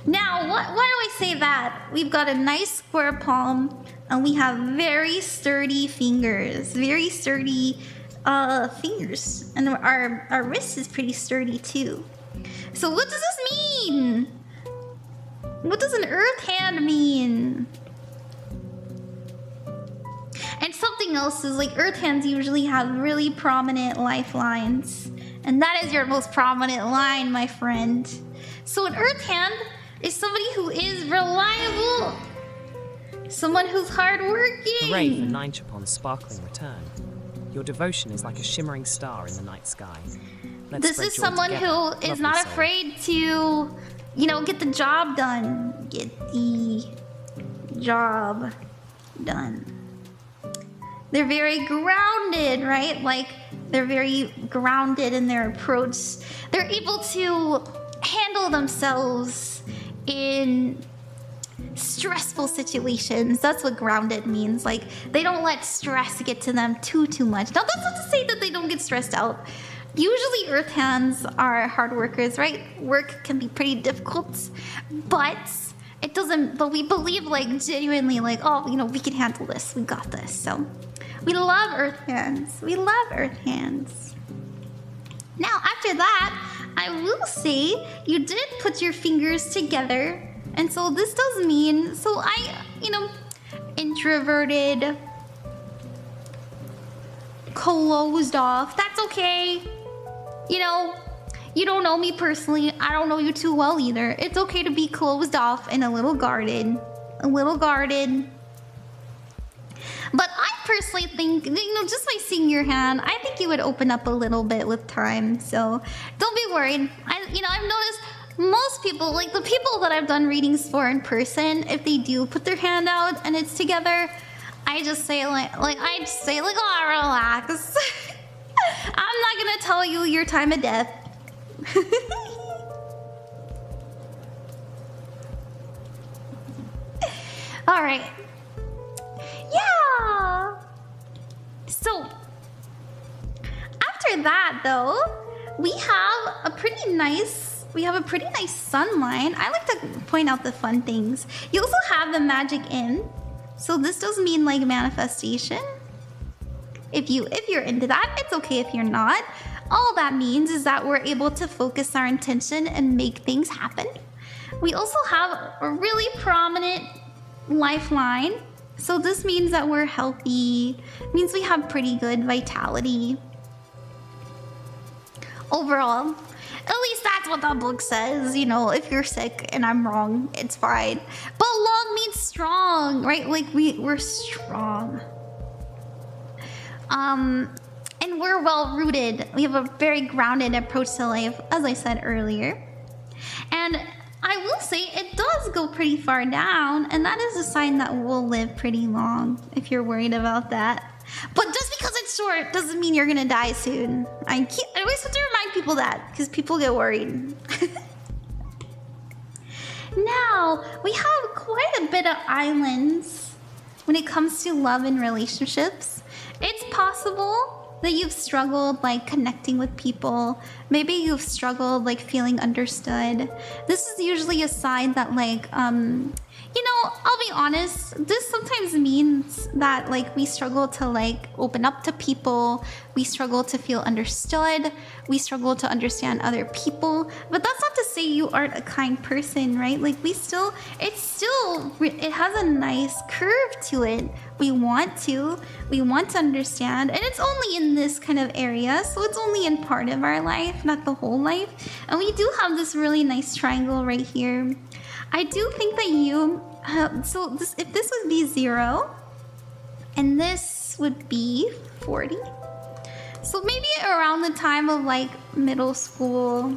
Now, why do I say that? We've got a nice square palm, and we have very sturdy fingers. Very sturdy fingers. And our wrist is pretty sturdy too. So what does this mean? What does an Earth Hand mean? And something else is like Earth Hands usually have really prominent lifelines. And that is your most prominent line, my friend. So an Earth Hand is somebody who is reliable. Someone who's hardworking. Hooray for 9 Chapon's sparkling return. Your devotion is like a shimmering star in the night sky. This is someone who is not afraid to, you know, get the job done. Get the job done. They're very grounded, right? Like, they're very grounded in their approach. They're able to handle themselves in stressful situations. That's what grounded means. Like, they don't let stress get to them too much. Now, that's not to say that they don't get stressed out. Usually Earth Hands are hard workers, right? Work can be pretty difficult, but it doesn't, but we believe like genuinely like, oh, you know, we can handle this. We got this. So we love Earth Hands. We love Earth Hands. Now, after that, I will say you did put your fingers together. And so this does mean, so I, you know, introverted, closed off. That's okay. You know, you don't know me personally. I don't know you too well either. It's okay to be closed off and a little guarded. A little guarded. But I personally think, you know, just by seeing your hand, I think you would open up a little bit with time. So don't be worried. I've noticed most people, like the people that I've done readings for in person, if they do put their hand out and it's together, I just say oh, relax. I'm not gonna tell you your time of death. All right. Yeah. So after that, though, we have a pretty nice sun line. I like to point out the fun things. You also have the magic in. So this does mean like manifestation. If you're into that, it's okay if you're not. All that means is that we're able to focus our intention and make things happen. We also have a really prominent lifeline. So this means that we're healthy. It means we have pretty good vitality. Overall, at least that's what the book says. You know, if you're sick and I'm wrong, it's fine. But long means strong, right? Like we're strong. And we're well rooted. We have a very grounded approach to life, as I said earlier. And I will say it does go pretty far down, and that is a sign that we'll live pretty long, if you're worried about that. But just because it's short doesn't mean you're gonna die soon. I always have to remind people that, because people get worried. Now, we have quite a bit of islands when it comes to love and relationships. It's possible that you've struggled like connecting with people. Maybe you've struggled like feeling understood. This is usually a sign that like you know, I'll be honest, this sometimes means that like we struggle to like open up to people, we struggle to feel understood, we struggle to understand other people, but that's not to say you aren't a kind person, right? Like it has a nice curve to it. We want to understand, and it's only in this kind of area, so it's only in part of our life, not the whole life. And we do have this really nice triangle right here. I do think that you, if this would be 0, and this would be 40. So maybe around the time of like middle school,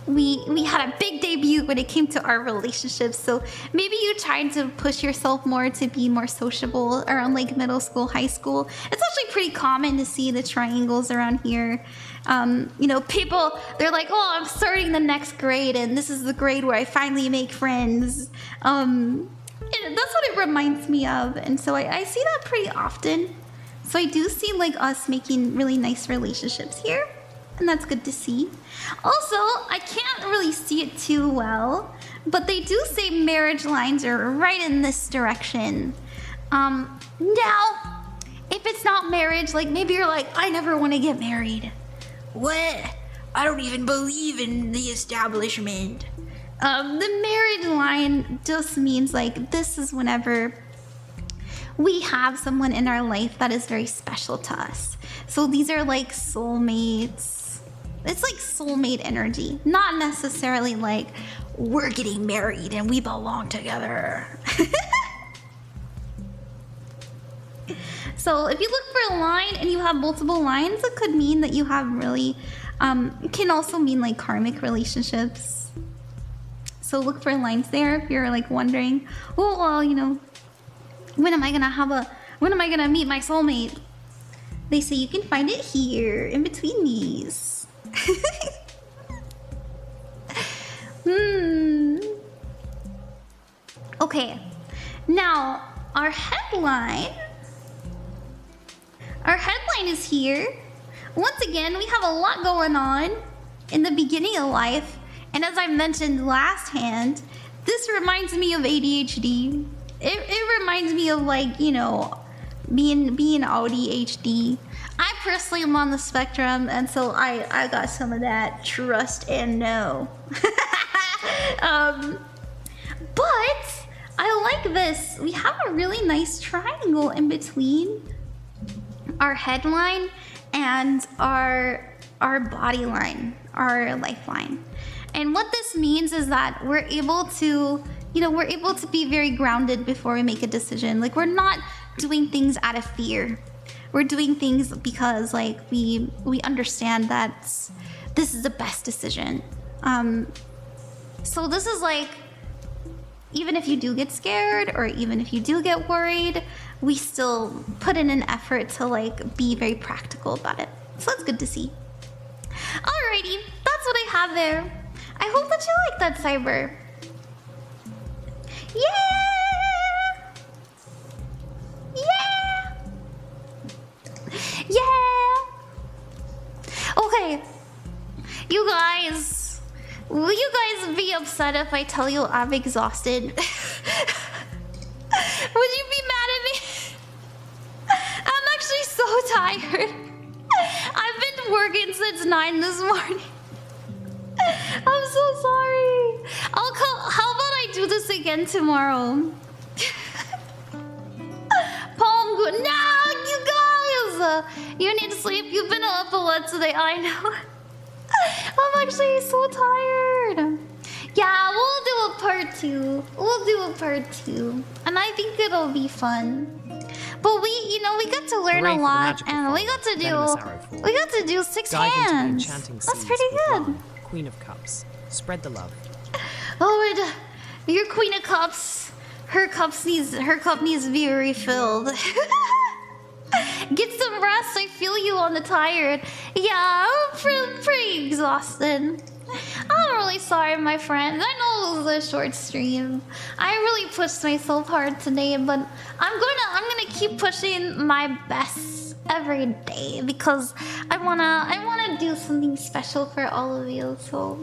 we had a big debut when it came to our relationships. So maybe you tried to push yourself more to be more sociable around like middle school, high school. It's actually pretty common to see the triangles around here. You know, people, they're like, oh, I'm starting the next grade and this is the grade where I finally make friends. That's what it reminds me of. And so I see that pretty often. So I do see like us making really nice relationships here. And that's good to see. Also, I can't really see it too well, but they do say marriage lines are right in this direction. Now, if it's not marriage, like maybe you're like, I never want to get married. What? I don't even believe in the establishment. The marriage line just means like this is whenever we have someone in our life that is very special to us. So these are like soulmates. It's like soulmate energy, not necessarily like we're getting married and we belong together. So if you look for a line and you have multiple lines, it could mean that you have really, it can also mean like karmic relationships. So look for lines there if you're like wondering, oh, well, you know, when am I gonna meet my soulmate? They say you can find it here in between these. Okay, now our headline is here. Once again, we have a lot going on in the beginning of life, and as I mentioned last hand, this reminds me of ADHD. It reminds me of like, you know, being ADHD. I personally am on the spectrum, and so I got some of that trust and know. But I like this. We have a really nice triangle in between our headline and our body line, our lifeline. And what this means is that we're able to, you know, we're able to be very grounded before we make a decision. Like we're not doing things out of fear. We're doing things because like we understand that this is the best decision. So this is like, even if you do get scared or even if you do get worried, we still put in an effort to like be very practical about it. So that's good to see. Alrighty, that's what I have there. I hope that you like that, Cyber. Yeah! Yeah! Yeah! Okay, you guys, will you guys be upset if I tell you I'm exhausted? Would you be mad at me? I'm actually so tired. I've been working since 9 this morning. I'm so sorry. How about I do this again tomorrow? Palm good. No, you guys! You need sleep. You've been up a lot today. I know. I'm actually so tired. Yeah, we'll do a part 2. We'll do a part 2. And I think it'll be fun. But we got to learn a lot, and we got to do 6 hands. That's pretty good. Queen of Cups. Spread the love. Oh, and your Queen of Cups. Her cup needs to be refilled. Get some rest. I feel you on the tired. Yeah, I'm pretty exhausted. I'm really sorry, my friends. I know it was a short stream. I really pushed myself hard today, but I'm gonna keep pushing my best every day because I wanna do something special for all of you. So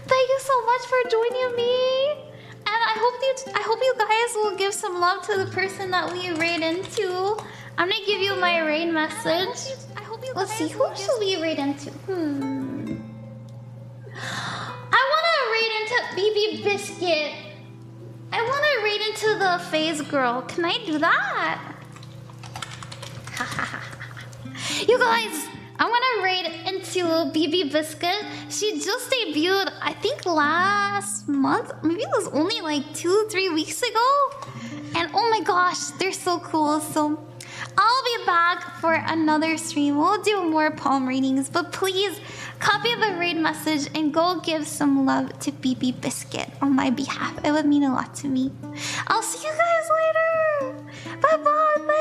thank you so much for joining me, and I I hope you guys will give some love to the person that we raid into. I'm gonna give you my raid message. Let's see, who should we raid into? I wanna raid into BB Biscuit. I wanna raid into the Phase Girl. Can I do that? You guys, I wanna raid into BB Biscuit. She just debuted, I think last month. Maybe it was only like 2-3 weeks ago. And oh my gosh, they're so cool. So I'll be back for another stream. We'll do more palm readings, but please copy the raid message and go give some love to BB Biscuit on my behalf. It would mean a lot to me. I'll see you guys later. Bye bye.